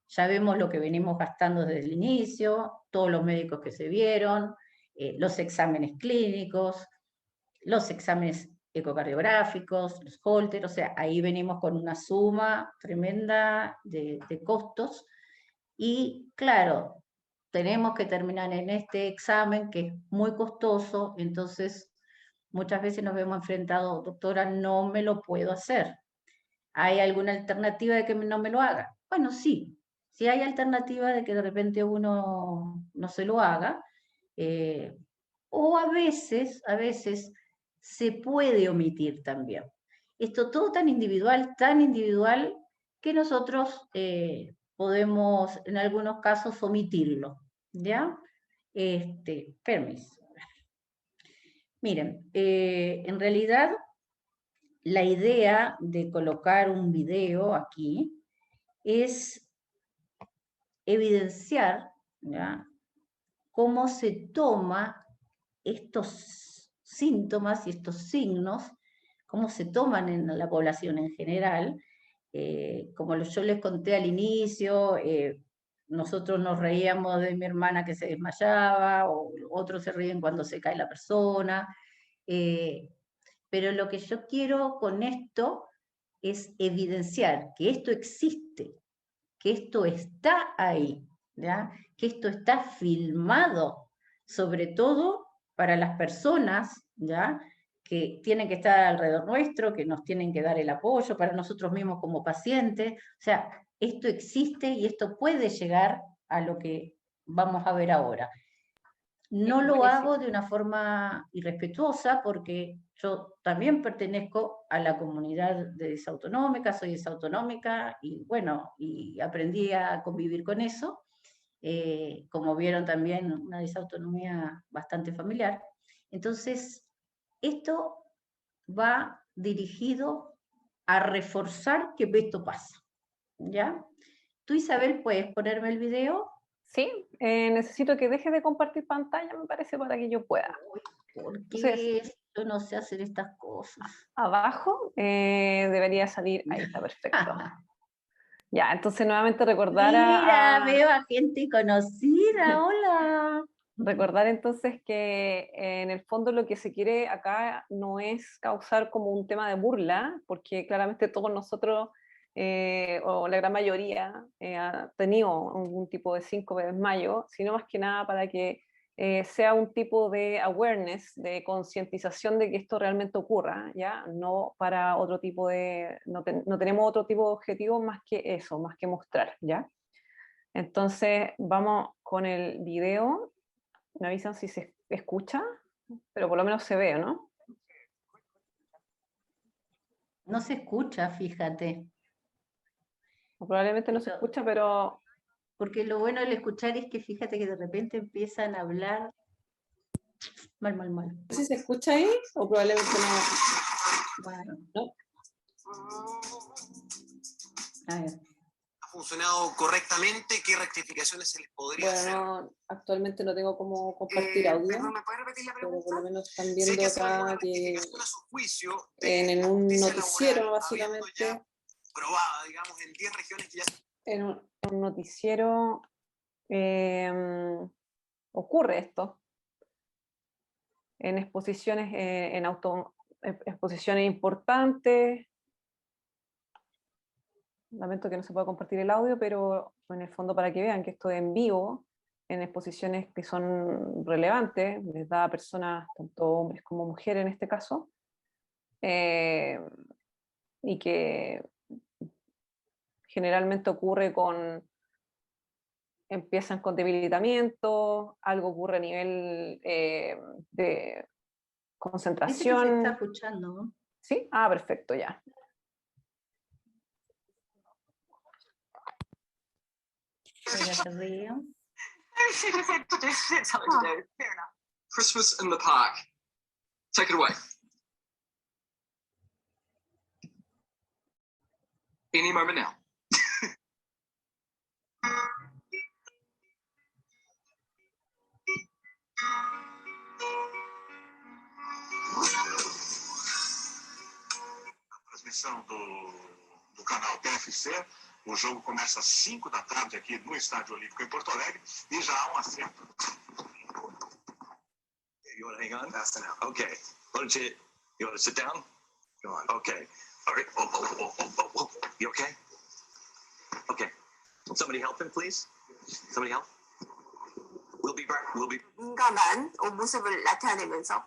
A: Ya vemos lo que venimos gastando desde el inicio, todos los médicos que se vieron, los exámenes clínicos, los exámenes ecocardiográficos, los Holter, o sea, ahí venimos con una suma tremenda de costos. Y claro, tenemos que terminar en este examen que es muy costoso, entonces muchas veces nos vemos enfrentados, doctora, no me lo puedo hacer. ¿Hay alguna alternativa de que no me lo haga? Bueno, sí, sí hay alternativa de que de repente uno no se lo haga, o a veces se puede omitir también. Esto todo tan individual, que nosotros podemos en algunos casos omitirlo, ¿ya? Permiso. Miren, en realidad la idea de colocar un video aquí es evidenciar, ¿ya?, cómo se toma estos síntomas y estos signos, cómo se toman en la población en general. Como yo les conté al inicio, nosotros nos reíamos de mi hermana que se desmayaba, o otros se ríen cuando se cae la persona, pero lo que yo quiero con esto es evidenciar que esto existe, que esto está ahí, ¿ya?, que esto está filmado, sobre todo para las personas, ¿ya?, que tienen que estar alrededor nuestro, que nos tienen que dar el apoyo, para nosotros mismos como pacientes. O sea, esto existe y esto puede llegar a lo que vamos a ver ahora. No lo hago de una forma irrespetuosa porque yo también pertenezco a la comunidad de disautonómica, soy disautonómica y bueno, y aprendí a convivir con eso. Como vieron también, una disautonomía bastante familiar. Entonces, esto va dirigido a reforzar que esto pasa, ¿ya? Tú, Isabel, ¿puedes ponerme el video?
C: Sí, necesito que dejes de compartir pantalla, me parece, para que yo pueda.
A: ¿Por
C: Entonces,
A: qué yo no sé hacer estas cosas?
C: abajo debería salir, ahí está, perfecto. Ya, entonces nuevamente recordar
A: Mira, veo a gente conocida, hola.
C: recordar entonces que en el fondo lo que se quiere acá no es causar como un tema de burla, porque claramente todos nosotros, o la gran mayoría, ha tenido algún tipo de síncope de desmayo, sino más que nada para que sea un tipo de awareness, de concientización de que esto realmente ocurra, ¿ya? No para otro tipo de, no tenemos otro tipo de objetivo más que eso, más que mostrar, ¿ya? Entonces vamos con el video. Me avisan si se escucha, pero por lo menos se ve, ¿no?
A: No se escucha, fíjate.
C: O probablemente no se escucha, pero
A: Porque lo bueno del escuchar es que fíjate que de repente empiezan a hablar mal.
C: no sé si se escucha ahí o probablemente no.
A: Bueno,
C: ¿No?
A: a ver.
D: ¿Ha funcionado correctamente? ¿Qué rectificaciones se les podría hacer?
C: Bueno, actualmente no tengo cómo compartir audio,
D: Perdón, ¿me puede repetir la
C: pero
D: pregunta?
C: por lo menos están
D: Sé
C: viendo
D: que hace alguna
C: acá que
D: rectificación a su juicio
C: en un
D: justicia
C: noticiero,
D: laboral,
C: básicamente,
D: habiendo ya probada, digamos, en 10 regiones que ya...
C: en un noticiero ocurre esto, en exposiciones, exposiciones importantes. Lamento que no se pueda compartir el audio, pero en el fondo para que vean que esto es en vivo, en exposiciones que son relevantes, les da a personas, tanto hombres como mujeres en este caso, y que generalmente ocurre empiezan con debilitamiento, algo ocurre a nivel de
A: Dice que se está
C: concentración.
A: escuchando, ¿no?
C: ¿Sí? Ah, perfecto, ya.
A: Ella se ríe.
D: Christmas in the Park. Take it away. Any moment now.
E: Transmissão do canal TFC. O jogo começa às 5 da tarde aqui no Estádio Olímpico em Porto Alegre e já há um acerto. You want to hang on? That's enough. Okay. You want to sit down? Go on. Okay. All right. Oh. You okay? Okay. Somebody help him, please. Somebody help.
F: 민감한 모습을 나타내면서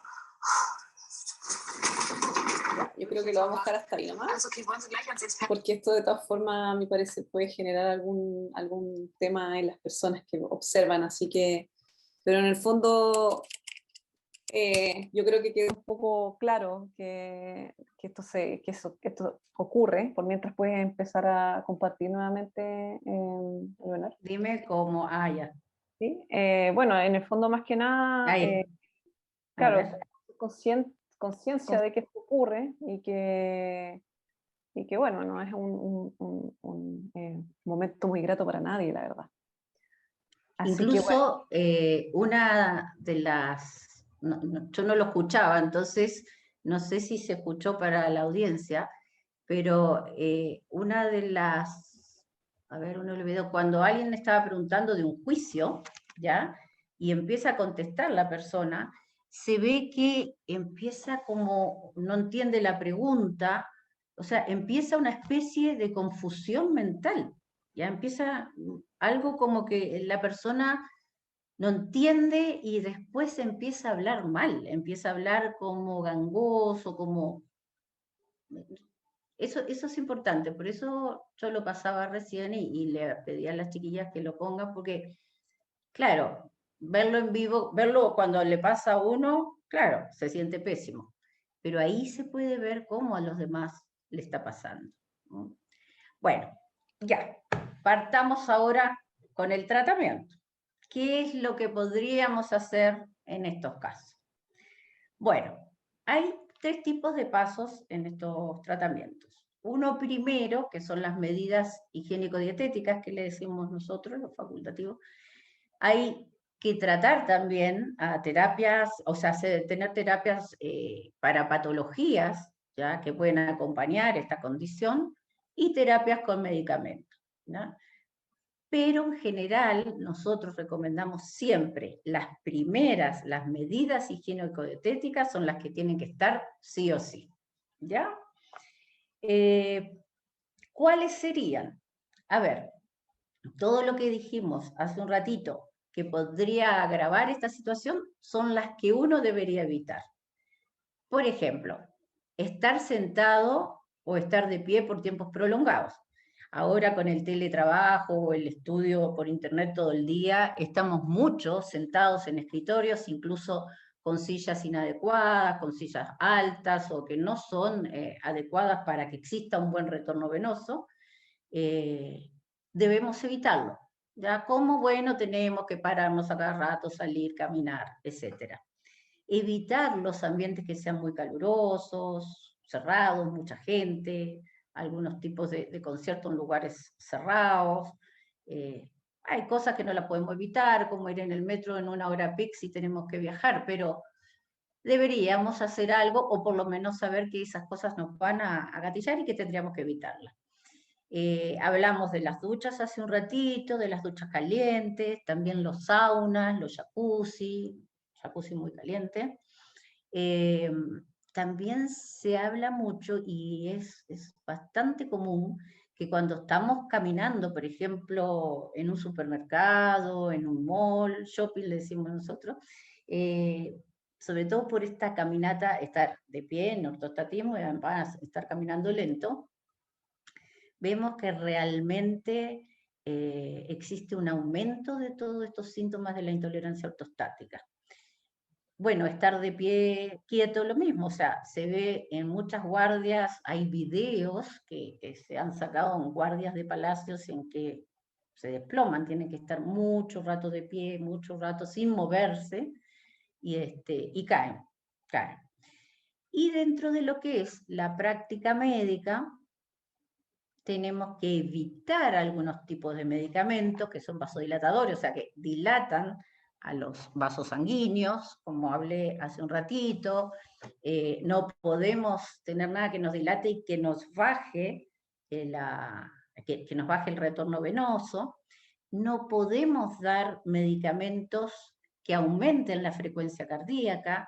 C: Ya, yo creo que lo vamos a dejar hasta ahí nomás,
F: also okay, wollen Sie gleich ans Experten
C: porque esto de todas formas, a mi parecer, puede generar algún tema en las personas que observan, así que, pero en el fondo, yo creo que queda un poco claro que esto ocurre, por mientras puedes empezar a compartir nuevamente, Leonardo.
A: Dime cómo, ya.
C: ¿Sí? Bueno, en el fondo más que nada,
A: Ahí. A
C: claro,
A: ver.
C: conciencia de que esto ocurre y que bueno, no es un momento muy grato para nadie, la verdad. Así que, bueno,
A: Incluso una de las, yo no lo escuchaba, entonces no sé si se escuchó para la audiencia, pero una de las, a ver, uno olvidó, cuando alguien estaba preguntando de un juicio, ¿ya? Y empieza a contestar la persona, se ve que empieza como, no entiende la pregunta, o sea, empieza una especie de confusión mental, ya empieza algo como que la persona no entiende y después empieza a hablar mal, empieza a hablar como gangoso, como... Eso es importante, por eso yo lo pasaba recién y le pedí a las chiquillas que lo pongan, porque, claro, verlo en vivo, verlo cuando le pasa a uno, claro, se siente pésimo, pero ahí se puede ver cómo a los demás le está pasando, ¿no? Bueno, ya, partamos ahora con el tratamiento. ¿Qué es lo que podríamos hacer en estos casos? Bueno, hay 3 tipos de pasos en estos tratamientos. Uno primero, que son las medidas higiénico-dietéticas, que le decimos nosotros, los facultativos. Hay que tratar también a terapias, o sea, tener terapias para patologías, ¿ya? Que pueden acompañar esta condición, y terapias con medicamentos, ¿ya? Pero en general nosotros recomendamos siempre las primeras, las medidas higiénico-dietéticas son las que tienen que estar sí o sí, ¿ya? ¿Cuáles serían? A ver, todo lo que dijimos hace un ratito que podría agravar esta situación son las que uno debería evitar. Por ejemplo, estar sentado o estar de pie por tiempos prolongados. Ahora con el teletrabajo o el estudio por internet todo el día, estamos muchos sentados en escritorios, incluso con sillas inadecuadas, con sillas altas o que no son adecuadas para que exista un buen retorno venoso. Debemos evitarlo. ¿Ya? Como, bueno, tenemos que pararnos a cada rato, salir, caminar, etcétera. Evitar los ambientes que sean muy calurosos, cerrados, mucha gente, algunos tipos de conciertos en lugares cerrados. Hay cosas que no las podemos evitar, como ir en el metro en una hora peak si tenemos que viajar, pero deberíamos hacer algo o por lo menos saber que esas cosas nos van a gatillar y que tendríamos que evitarlas. Hablamos de las duchas hace un ratito, de las duchas calientes, también los saunas, los jacuzzi muy caliente. También se habla mucho y es bastante común que cuando estamos caminando, por ejemplo, en un supermercado, en un mall, shopping le decimos nosotros, sobre todo por esta caminata, estar de pie en ortostatismo y además estar caminando lento, vemos que realmente existe un aumento de todos estos síntomas de la intolerancia ortostática. Bueno, estar de pie quieto, lo mismo, o sea, se ve en muchas guardias, hay videos que se han sacado en guardias de palacios en que se desploman, tienen que estar mucho rato de pie, mucho rato sin moverse, y caen. Y dentro de lo que es la práctica médica, tenemos que evitar algunos tipos de medicamentos que son vasodilatadores, o sea, que dilatan a los vasos sanguíneos, como hablé hace un ratito. No podemos tener nada que nos dilate y que nos baje, que nos baje el retorno venoso. No podemos dar medicamentos que aumenten la frecuencia cardíaca.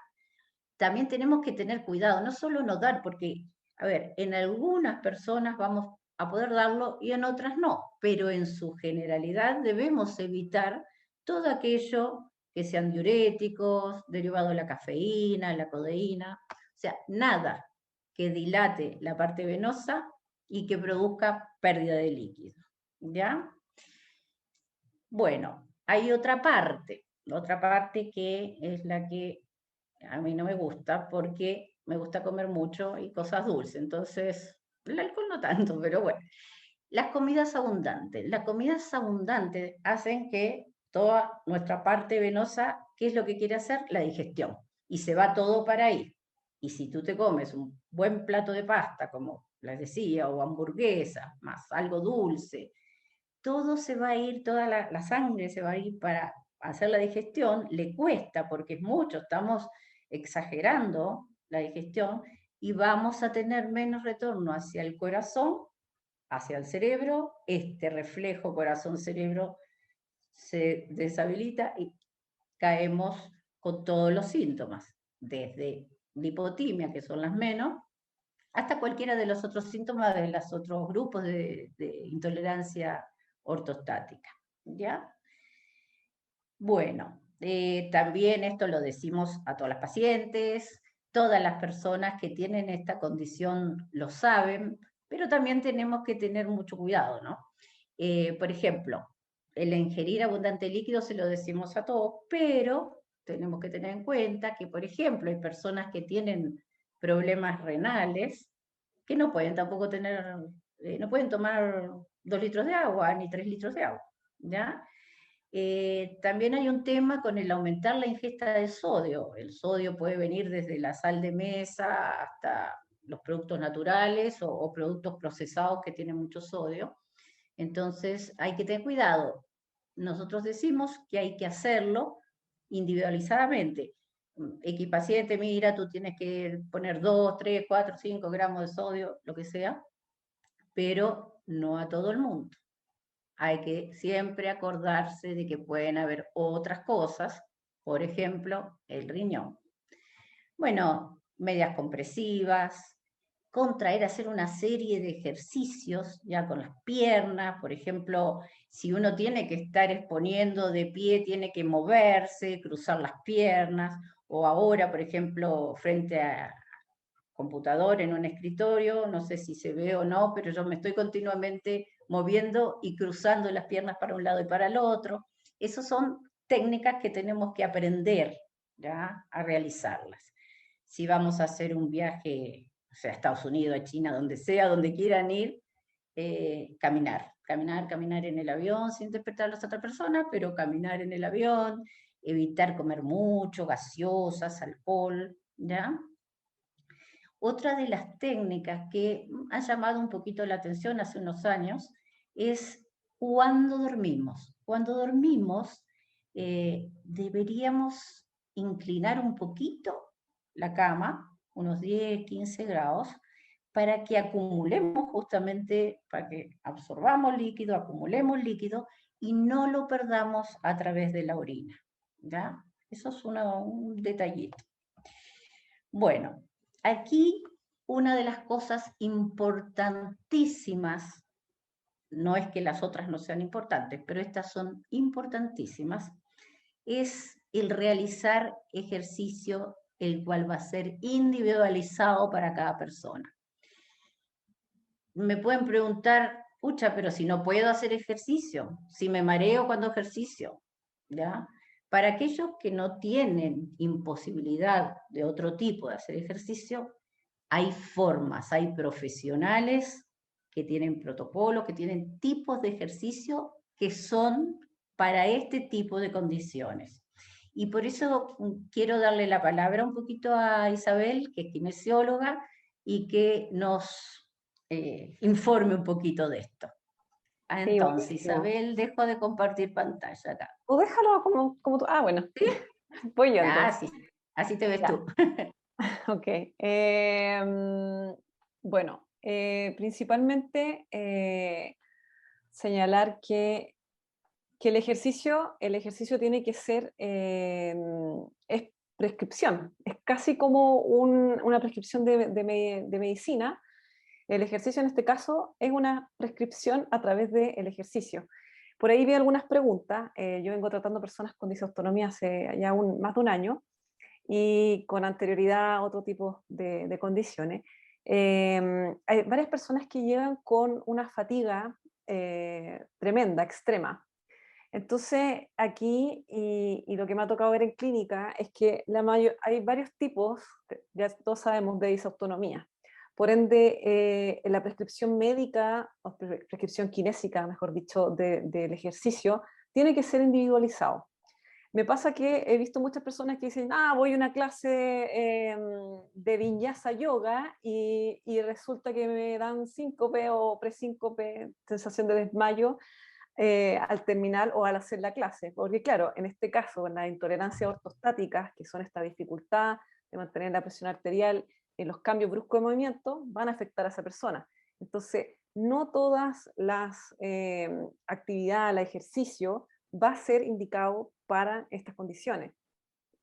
A: También tenemos que tener cuidado, no solo no dar, porque, a ver, en algunas personas vamos a poder darlo y en otras no, pero en su generalidad debemos evitar todo aquello que sean diuréticos, derivados de la cafeína, la codeína, o sea, nada que dilate la parte venosa y que produzca pérdida de líquido, ¿ya? Bueno, hay otra parte que es la que a mí no me gusta, porque me gusta comer mucho y cosas dulces, entonces el alcohol no tanto, pero bueno. Las comidas abundantes hacen que toda nuestra parte venosa, ¿qué es lo que quiere hacer? La digestión, y se va todo para ahí. Y si tú te comes un buen plato de pasta, como les decía, o hamburguesa, más algo dulce, todo se va a ir, toda la sangre se va a ir para hacer la digestión, le cuesta porque es mucho, estamos exagerando la digestión y vamos a tener menos retorno hacia el corazón, hacia el cerebro, este reflejo corazón-cerebro se deshabilita y caemos con todos los síntomas, desde lipotimia, que son las menos, hasta cualquiera de los otros síntomas de los otros grupos de intolerancia ortostática, ¿ya? Bueno, también esto lo decimos a todas las pacientes, todas las personas que tienen esta condición lo saben, pero también tenemos que tener mucho cuidado, ¿no? Por ejemplo, el ingerir abundante líquido se lo decimos a todos, pero tenemos que tener en cuenta que, por ejemplo, hay personas que tienen problemas renales que no pueden tampoco tener, no pueden tomar 2 litros de agua ni 3 litros de agua, ¿ya? También hay un tema con el aumentar la ingesta de sodio. El sodio puede venir desde la sal de mesa hasta los productos naturales o productos procesados que tienen mucho sodio. Entonces hay que tener cuidado. Nosotros decimos que hay que hacerlo individualizadamente. Equipaciente, mira, tú tienes que poner 2, 3, 4, 5 gramos de sodio, lo que sea, pero no a todo el mundo. Hay que siempre acordarse de que pueden haber otras cosas, por ejemplo, el riñón. Bueno, medias compresivas, contraer, hacer una serie de ejercicios ya con las piernas, por ejemplo, si uno tiene que estar exponiendo de pie, tiene que moverse, cruzar las piernas, o ahora, por ejemplo, frente a computador en un escritorio, no sé si se ve o no, pero yo me estoy continuamente moviendo y cruzando las piernas para un lado y para el otro. Esas son técnicas que tenemos que aprender, ¿ya?, a realizarlas. Si vamos a hacer un viaje, o sea, a Estados Unidos, a China, donde sea, donde quieran ir, caminar en el avión sin despertar a las otras personas, pero caminar en el avión, evitar comer mucho, gaseosas, alcohol, ¿ya? Otra de las técnicas que ha llamado un poquito la atención hace unos años es cuando dormimos. Cuando dormimos deberíamos inclinar un poquito la cama, unos 10, 15 grados, para que acumulemos justamente, para que absorbamos líquido, acumulemos líquido y no lo perdamos a través de la orina, ¿ya? Eso es un detallito. Bueno, aquí una de las cosas importantísimas, no es que las otras no sean importantes, pero estas son importantísimas, es el realizar ejercicio, el cual va a ser individualizado para cada persona. Me pueden preguntar, pucha, pero si no puedo hacer ejercicio, si me mareo cuando ejercicio, ¿ya? Para aquellos que no tienen imposibilidad de otro tipo de hacer ejercicio, hay formas, hay profesionales que tienen protocolos, que tienen tipos de ejercicio que son para este tipo de condiciones. Y por eso quiero darle la palabra un poquito a Isabel, que es kinesióloga, y que nos informe un poquito de esto. Entonces,
C: Sí,
A: Isabel, dejo de compartir pantalla acá.
C: O déjalo como tú. Ah, bueno. ¿Sí? Voy yo entonces.
A: Sí, así te ves
C: ya.
A: tú.
C: Ok. Bueno, principalmente señalar que el ejercicio tiene que ser, es prescripción, es casi como una prescripción de medicina. El ejercicio en este caso es una prescripción a través del ejercicio. Por ahí vi algunas preguntas. Yo vengo tratando personas con disautonomía hace ya más de un año y con anterioridad a otro tipo de condiciones. Hay varias personas que llegan con una fatiga tremenda, extrema. Entonces, aquí, y lo que me ha tocado ver en clínica, es que hay varios tipos, ya todos sabemos, de disautonomía. Por ende, en la prescripción médica, o prescripción kinésica, mejor dicho, del ejercicio, tiene que ser individualizado. Me pasa que he visto muchas personas que dicen, voy a una clase de vinyasa yoga y resulta que me dan síncope o presíncope, sensación de desmayo, al terminar o al hacer la clase. Porque claro, en este caso, las intolerancias ortostáticas, que son esta dificultad de mantener la presión arterial en los cambios bruscos de movimiento, van a afectar a esa persona. Entonces, no todas las actividades, el ejercicio, va a ser indicado para estas condiciones.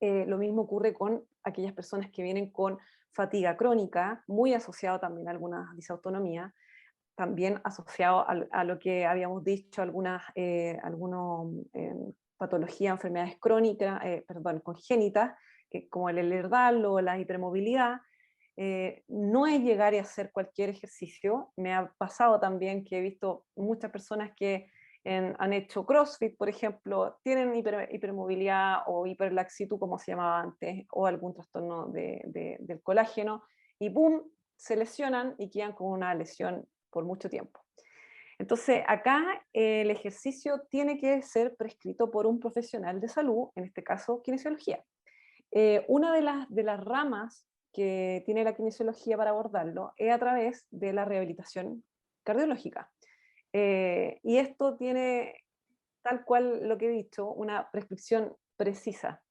C: Lo mismo ocurre con aquellas personas que vienen con fatiga crónica, muy asociado también a algunas disautonomías, también asociado a lo que habíamos dicho, algunas patologías, enfermedades crónicas, congénitas, como el Ehlers-Danlos o la hipermovilidad. No es llegar y hacer cualquier ejercicio. Me ha pasado también que he visto muchas personas que han hecho CrossFit, por ejemplo, tienen hipermovilidad o hiperlaxitud, como se llamaba antes, o algún trastorno del colágeno, y ¡pum!, se lesionan y quedan con una lesión por mucho tiempo. Entonces, acá el ejercicio tiene que ser prescrito por un profesional de salud, en este caso, kinesiología. Una de las ramas que tiene la kinesiología para abordarlo es a través de la rehabilitación cardiológica. Y esto tiene, tal cual lo que he dicho, una prescripción precisa.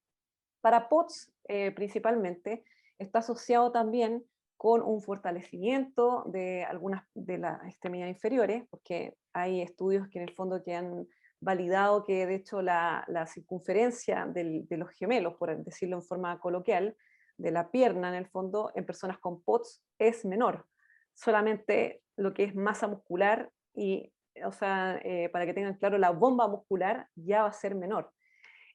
C: Para POTS, principalmente, está asociado también con un fortalecimiento de algunas de las extremidades inferiores, porque hay estudios que en el fondo que han validado que de hecho la circunferencia de los gemelos, por decirlo en forma coloquial, de la pierna en el fondo en personas con POTS es menor. Solamente lo que es masa muscular y, o sea, para que tengan claro, la bomba muscular ya va a ser menor.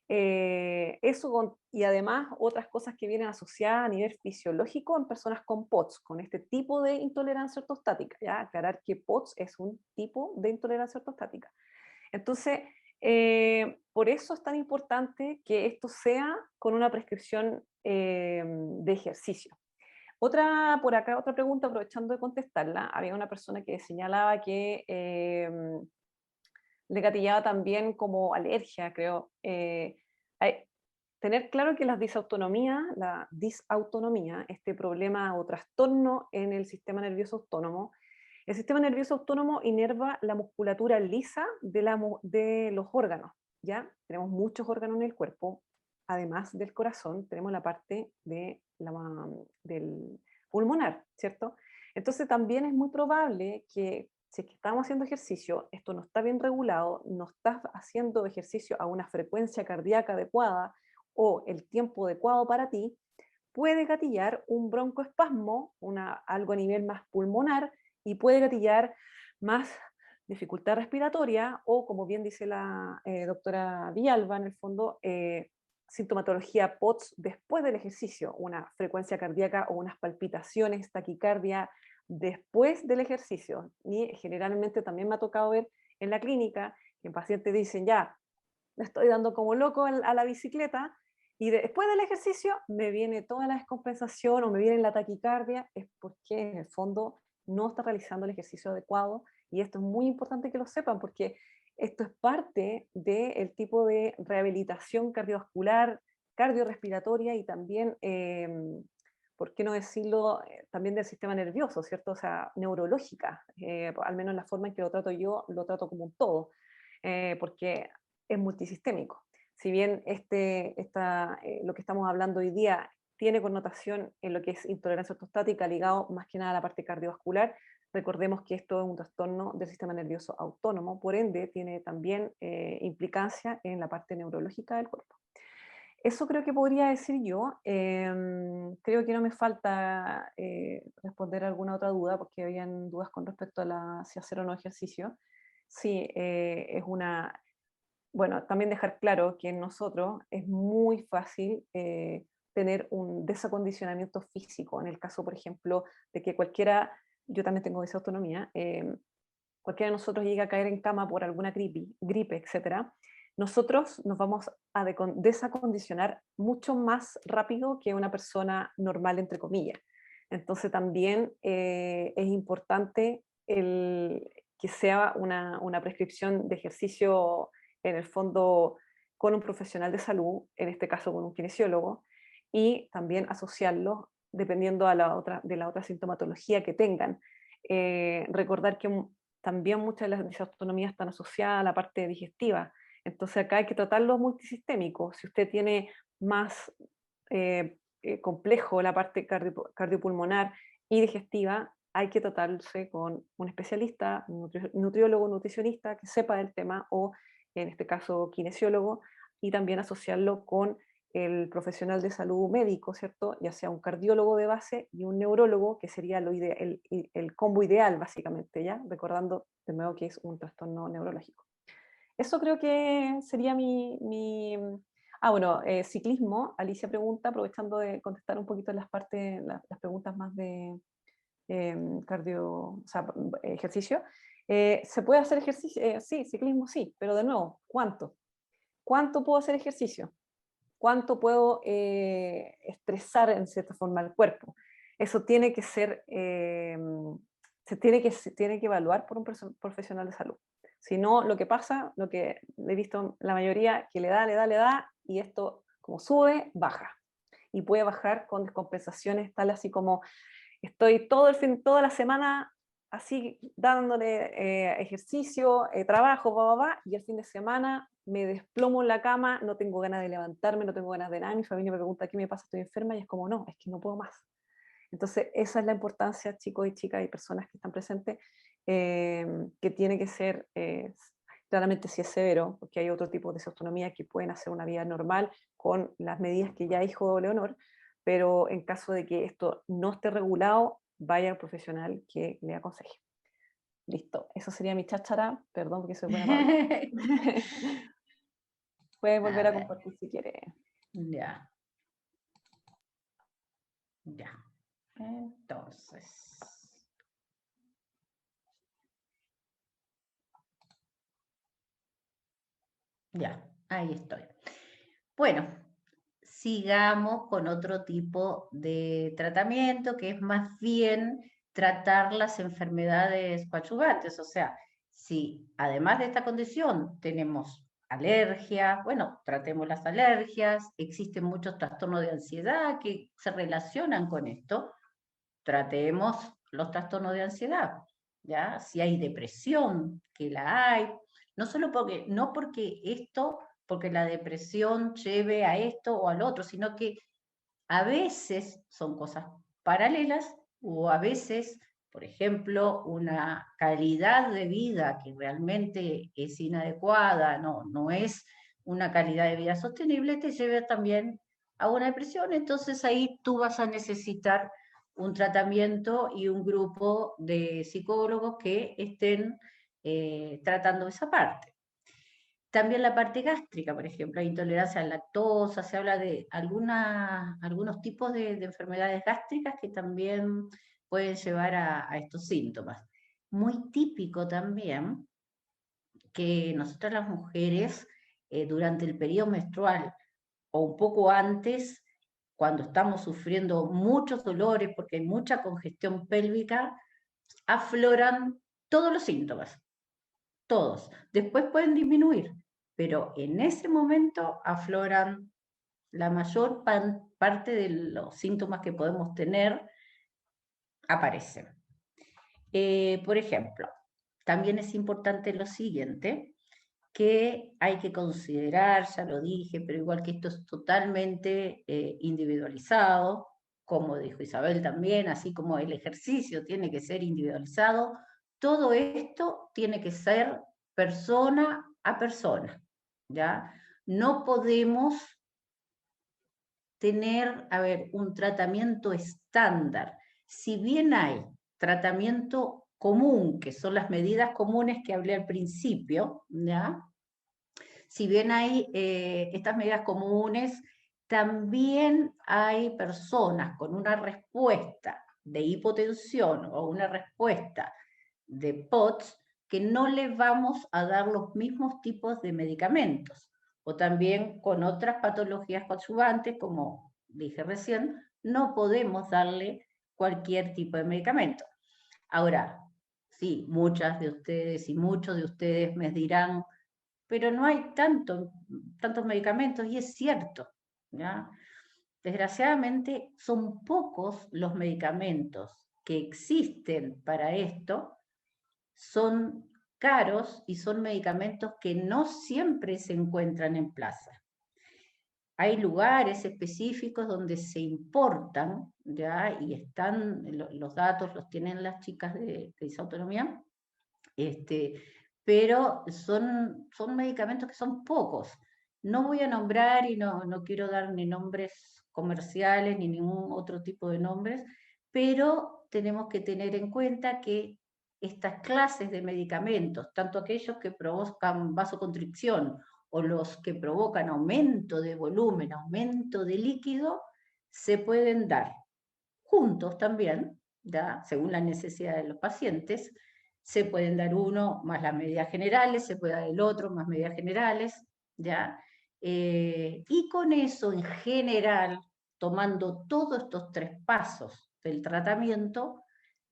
C: Y además otras cosas que vienen asociadas a nivel fisiológico en personas con POTS, con este tipo de intolerancia ortostática. ¿Ya? Aclarar que POTS es un tipo de intolerancia ortostática. Entonces, por eso es tan importante que esto sea con una prescripción de ejercicio. Por acá, otra pregunta, aprovechando de contestarla, había una persona que señalaba que le gatillaba también como alergia, creo. Tener claro que la disautonomía, este problema o trastorno en el sistema nervioso autónomo, el sistema nervioso autónomo inerva la musculatura lisa de los órganos, ¿ya? Tenemos muchos órganos en el cuerpo, además del corazón, tenemos la parte del pulmonar, ¿cierto? Entonces también es muy probable que si es que estamos haciendo ejercicio, esto no está bien regulado, no estás haciendo ejercicio a una frecuencia cardíaca adecuada o el tiempo adecuado para ti, puede gatillar un broncoespasmo, algo a nivel más pulmonar, y puede gatillar más dificultad respiratoria o, como bien dice la doctora Villalba, en el fondo, sintomatología POTS después del ejercicio, una frecuencia cardíaca o unas palpitaciones, taquicardia después del ejercicio. Y generalmente también me ha tocado ver en la clínica que pacientes dicen, ya, le estoy dando como loco a la bicicleta, y después del ejercicio me viene toda la descompensación o me viene la taquicardia, es porque en el fondo no está realizando el ejercicio adecuado, y esto es muy importante que lo sepan porque esto es parte del tipo de rehabilitación cardiovascular, cardiorrespiratoria y también, ¿por qué no decirlo?, también del sistema nervioso, ¿cierto? O sea, neurológica, al menos la forma en que lo trato yo, lo trato como un todo, porque es multisistémico. Si bien lo que estamos hablando hoy día tiene connotación en lo que es intolerancia ortostática ligado más que nada a la parte cardiovascular, recordemos que esto es un trastorno del sistema nervioso autónomo, por ende tiene también implicancia en la parte neurológica del cuerpo. Eso creo que podría decir yo. Creo que no me falta responder alguna otra duda, porque habían dudas con respecto a si hacer o no ejercicio. sí, es una... Bueno, también dejar claro que en nosotros es muy fácil tener un desacondicionamiento físico. En el caso, por ejemplo, de que cualquiera, yo también tengo esa autonomía, cualquiera de nosotros llega a caer en cama por alguna gripe, etcétera, nosotros nos vamos a desacondicionar mucho más rápido que una persona normal, entre comillas. Entonces también es importante que sea una prescripción de ejercicio, en el fondo, con un profesional de salud, en este caso con un kinesiólogo, y también asociarlo dependiendo de la otra sintomatología que tengan. Recordar que también muchas de las disautonomías están asociadas a la parte digestiva. Entonces acá hay que tratarlo multisistémico. Si usted tiene más complejo la parte cardiopulmonar y digestiva, hay que tratarse con un especialista, un nutriólogo, nutricionista que sepa del tema, o en este caso kinesiólogo, y también asociarlo con el profesional de salud médico, ¿cierto? Ya sea un cardiólogo de base y un neurólogo, que sería el combo ideal, básicamente, ¿ya? Recordando de nuevo que es un trastorno neurológico. Eso creo que sería bueno, ciclismo. Alicia pregunta, aprovechando de contestar un poquito las preguntas más de ejercicio. ¿Se puede hacer ejercicio? Sí, ciclismo sí, pero de nuevo, ¿cuánto? ¿Cuánto puedo hacer ejercicio? ¿Cuánto puedo estresar en cierta forma el cuerpo? Eso tiene que ser, se tiene que evaluar por un profesional de salud. Si no, lo que pasa, lo que he visto la mayoría, que le da, y esto como sube, baja. Y puede bajar con descompensaciones tal así como estoy toda la semana así dándole ejercicio, trabajo, y el fin de semana me desplomo en la cama, no tengo ganas de levantarme, no tengo ganas de nada, mi familia me pregunta qué me pasa, estoy enferma, y es como, no, es que no puedo más. Entonces, esa es la importancia, chicos y chicas y personas que están presentes, que tiene que ser, claramente si es severo, porque hay otro tipo de disautonomía que pueden hacer una vida normal con las medidas que ya dijo Leonor, pero en caso de que esto no esté regulado, vaya al profesional que le aconseje. Listo, eso sería mi cháchara, perdón porque soy buena para hablar. Puedes volver a compartir si quieres.
A: Ya. Ya. Entonces. Ya, ahí estoy. Bueno, sigamos con otro tipo de tratamiento que es más bien tratar las enfermedades coadyuvantes. O sea, si además de esta condición tenemos alergia, bueno, tratemos las alergias, existen muchos trastornos de ansiedad que se relacionan con esto, tratemos los trastornos de ansiedad, ¿ya? Si hay depresión, que la hay, no porque la depresión lleve a esto o al otro, sino que a veces son cosas paralelas o a veces, por ejemplo, una calidad de vida que realmente es inadecuada, no es una calidad de vida sostenible, te lleva también a una depresión. Entonces ahí tú vas a necesitar un tratamiento y un grupo de psicólogos que estén tratando esa parte. También la parte gástrica, por ejemplo, hay intolerancia a la lactosa, se habla de algunos tipos de enfermedades gástricas que también pueden llevar a estos síntomas. Muy típico también que nosotras las mujeres durante el periodo menstrual o un poco antes, cuando estamos sufriendo muchos dolores porque hay mucha congestión pélvica, afloran todos los síntomas, todos. Después pueden disminuir, pero en ese momento afloran la mayor parte de los síntomas que podemos tener, aparecen. Por ejemplo, también es importante lo siguiente, que hay que considerar, ya lo dije, pero igual que esto es totalmente individualizado, como dijo Isabel también, así como el ejercicio tiene que ser individualizado, todo esto tiene que ser persona a persona, ¿ya? No podemos tener, un tratamiento estándar. Si bien hay tratamiento común, que son las medidas comunes que hablé al principio, ¿ya? Si bien hay estas medidas comunes, también hay personas con una respuesta de hipotensión o una respuesta de POTS que no les vamos a dar los mismos tipos de medicamentos, o también con otras patologías coadyuvantes, como dije recién, no podemos darle cualquier tipo de medicamento. Ahora, sí, muchas de ustedes y muchos de ustedes me dirán, pero no hay tantos medicamentos, y es cierto, ¿ya? Desgraciadamente son pocos los medicamentos que existen para esto, son caros y son medicamentos que no siempre se encuentran en plaza. Hay lugares específicos donde se importan, ¿ya? Y están, los datos los tienen las chicas de Disautonomía, pero son medicamentos que son pocos. No voy a nombrar y no quiero dar ni nombres comerciales ni ningún otro tipo de nombres, pero tenemos que tener en cuenta que estas clases de medicamentos, tanto aquellos que provocan vasoconstricción o los que provocan aumento de volumen, aumento de líquido, se pueden dar juntos también, ¿ya? Según la necesidad de los pacientes. Se pueden dar uno más las medidas generales, se puede dar el otro más medidas generales, ¿ya? Y con eso, en general, tomando todos estos 3 pasos del tratamiento,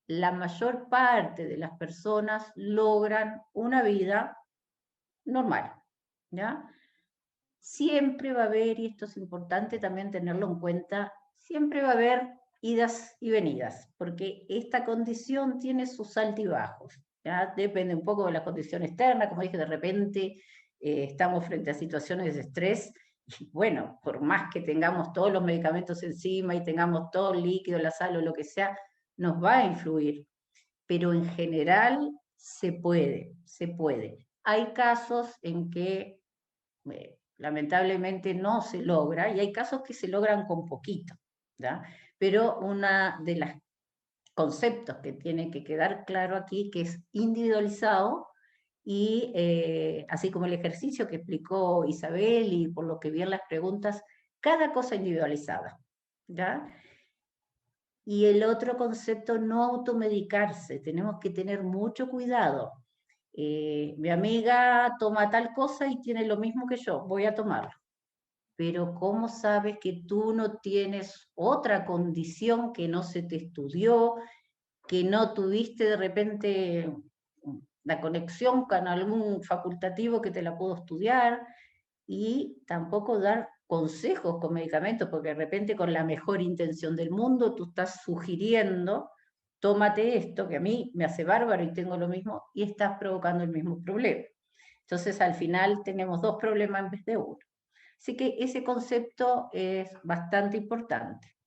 A: la mayor parte de las personas logran una vida normal, ¿ya? Siempre va a haber, y esto es importante también tenerlo en cuenta, siempre va a haber idas y venidas, porque esta condición tiene sus altibajos, ¿ya? Depende un poco de la condición externa, como dije, de repente estamos frente a situaciones de estrés, y bueno, por más que tengamos todos los medicamentos encima y tengamos todo el líquido, la sal o lo que sea, nos va a influir, pero en general se puede. Hay casos en que lamentablemente no se logra, y hay casos que se logran con poquito, ¿ya? Pero una de los conceptos que tiene que quedar claro aquí, que es individualizado, y así como el ejercicio que explicó Isabel, y por lo que vi en las preguntas, cada cosa individualizada, ¿ya? Y el otro concepto, no automedicarse, tenemos que tener mucho cuidado. Mi amiga toma tal cosa y tiene lo mismo que yo, voy a tomarlo. Pero ¿cómo sabes que tú no tienes otra condición que no se te estudió, que no tuviste de repente la conexión con algún facultativo que te la pudo estudiar? Y tampoco dar consejos con medicamentos, porque de repente con la mejor intención del mundo tú estás sugiriendo, tómate esto, que a mí me hace bárbaro y tengo lo mismo, y estás provocando el mismo problema. Entonces al final tenemos 2 problemas en vez de 1. Así que ese concepto es bastante importante.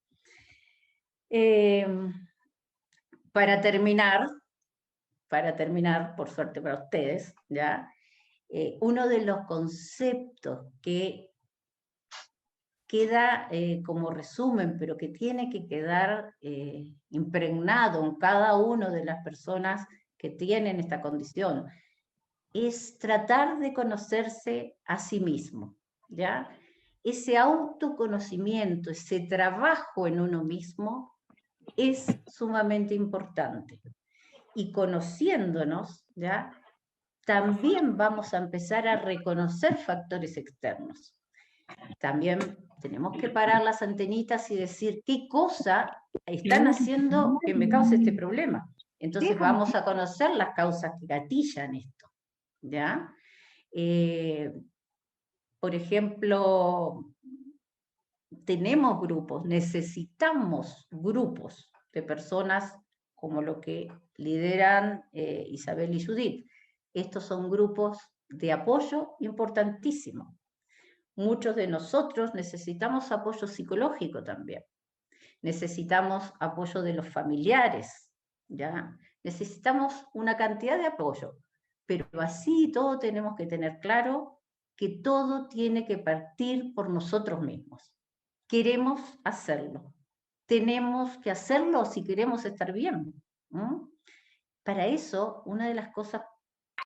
A: Para terminar, por suerte para ustedes, ¿ya? Uno de los conceptos que queda como resumen, pero que tiene que quedar impregnado en cada una de las personas que tienen esta condición, es tratar de conocerse a sí mismo, ¿ya? Ese autoconocimiento, ese trabajo en uno mismo es sumamente importante. Y conociéndonos, ¿ya? También vamos a empezar a reconocer factores externos. También tenemos que parar las antenitas y decir qué cosa están haciendo que me cause este problema. Entonces vamos a conocer las causas que gatillan esto, ¿ya? Por ejemplo, tenemos grupos, necesitamos grupos de personas como lo que lideran Isabel y Judith. Estos son grupos de apoyo importantísimos. Muchos de nosotros necesitamos apoyo psicológico también. Necesitamos apoyo de los familiares, ¿ya? Necesitamos una cantidad de apoyo, pero así todo tenemos que tener claro que todo tiene que partir por nosotros mismos. Queremos hacerlo. Tenemos que hacerlo si queremos estar bien, ¿no? para eso, una de las cosas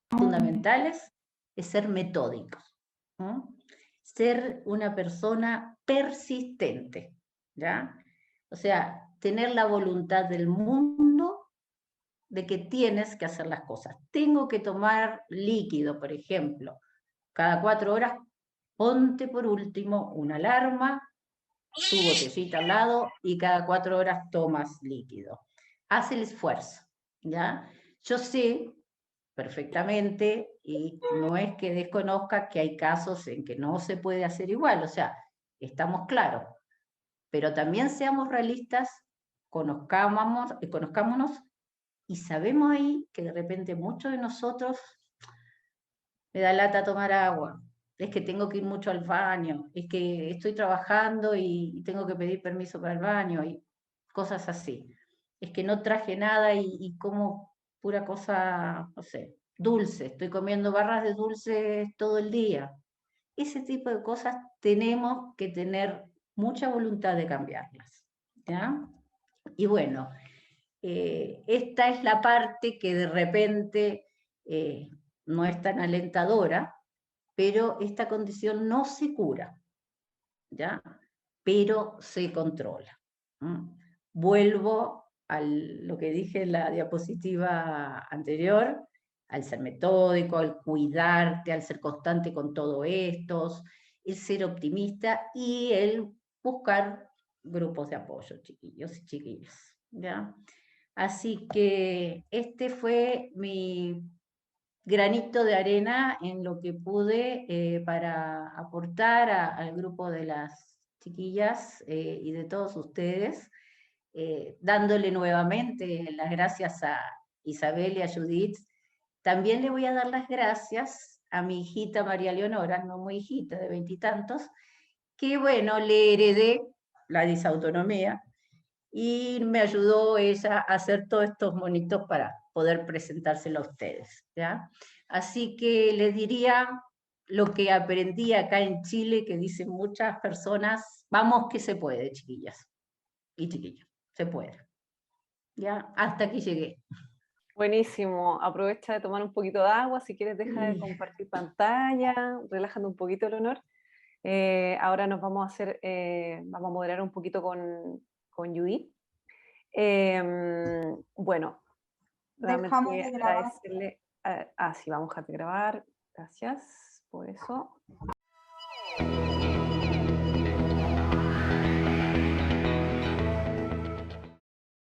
A: fundamentales es ser metódicos, ¿no? Ser una persona persistente, ¿ya? O sea, tener la voluntad del mundo de que tienes que hacer las cosas. Tengo que tomar líquido, por ejemplo, cada 4 horas, ponte por último una alarma, tu botellita al lado y cada 4 horas tomas líquido. Haz el esfuerzo, ¿ya? Yo sé perfectamente, y no es que desconozca que hay casos en que no se puede hacer igual, o sea, estamos claros, pero también seamos realistas, conozcámonos y sabemos ahí que de repente muchos de nosotros me da lata tomar agua, es que tengo que ir mucho al baño, es que estoy trabajando y tengo que pedir permiso para el baño y cosas así. Es que no traje nada y como pura cosa, no sé, dulce, estoy comiendo barras de dulce todo el día. Ese tipo de cosas tenemos que tener mucha voluntad de cambiarlas, ¿ya? Y bueno, esta es la parte que de repente no es tan alentadora, pero esta condición no se cura, ¿ya? Pero se controla. Vuelvo a lo que dije en la diapositiva anterior, al ser metódico, al cuidarte, al ser constante con todo esto, el ser optimista y el buscar grupos de apoyo, chiquillos y chiquillas, ¿ya? Así que este fue mi granito de arena en lo que pude para aportar al grupo de las chiquillas y de todos ustedes, dándole nuevamente las gracias a Isabel y a Judith. También le voy a dar las gracias a mi hijita María Leonora, no muy hijita, de 20 y tantos, que bueno, le heredé la disautonomía y me ayudó ella a hacer todos estos monitos para poder presentárselo a ustedes, ¿ya? Así que les diría lo que aprendí acá en Chile, que dicen muchas personas, vamos que se puede, chiquillas y chiquillos, se puede. ¿Ya? Hasta aquí llegué.
C: Buenísimo. Aprovecha de tomar un poquito de agua. Si quieres, deja de compartir pantalla, relajando un poquito, Leonor. Ahora nos vamos a hacer, vamos a moderar un poquito con Judith. Bueno,
G: Dejamos
C: realmente
G: de grabar.
C: agradecerle. Sí, vamos a dejar de grabar. Gracias por eso.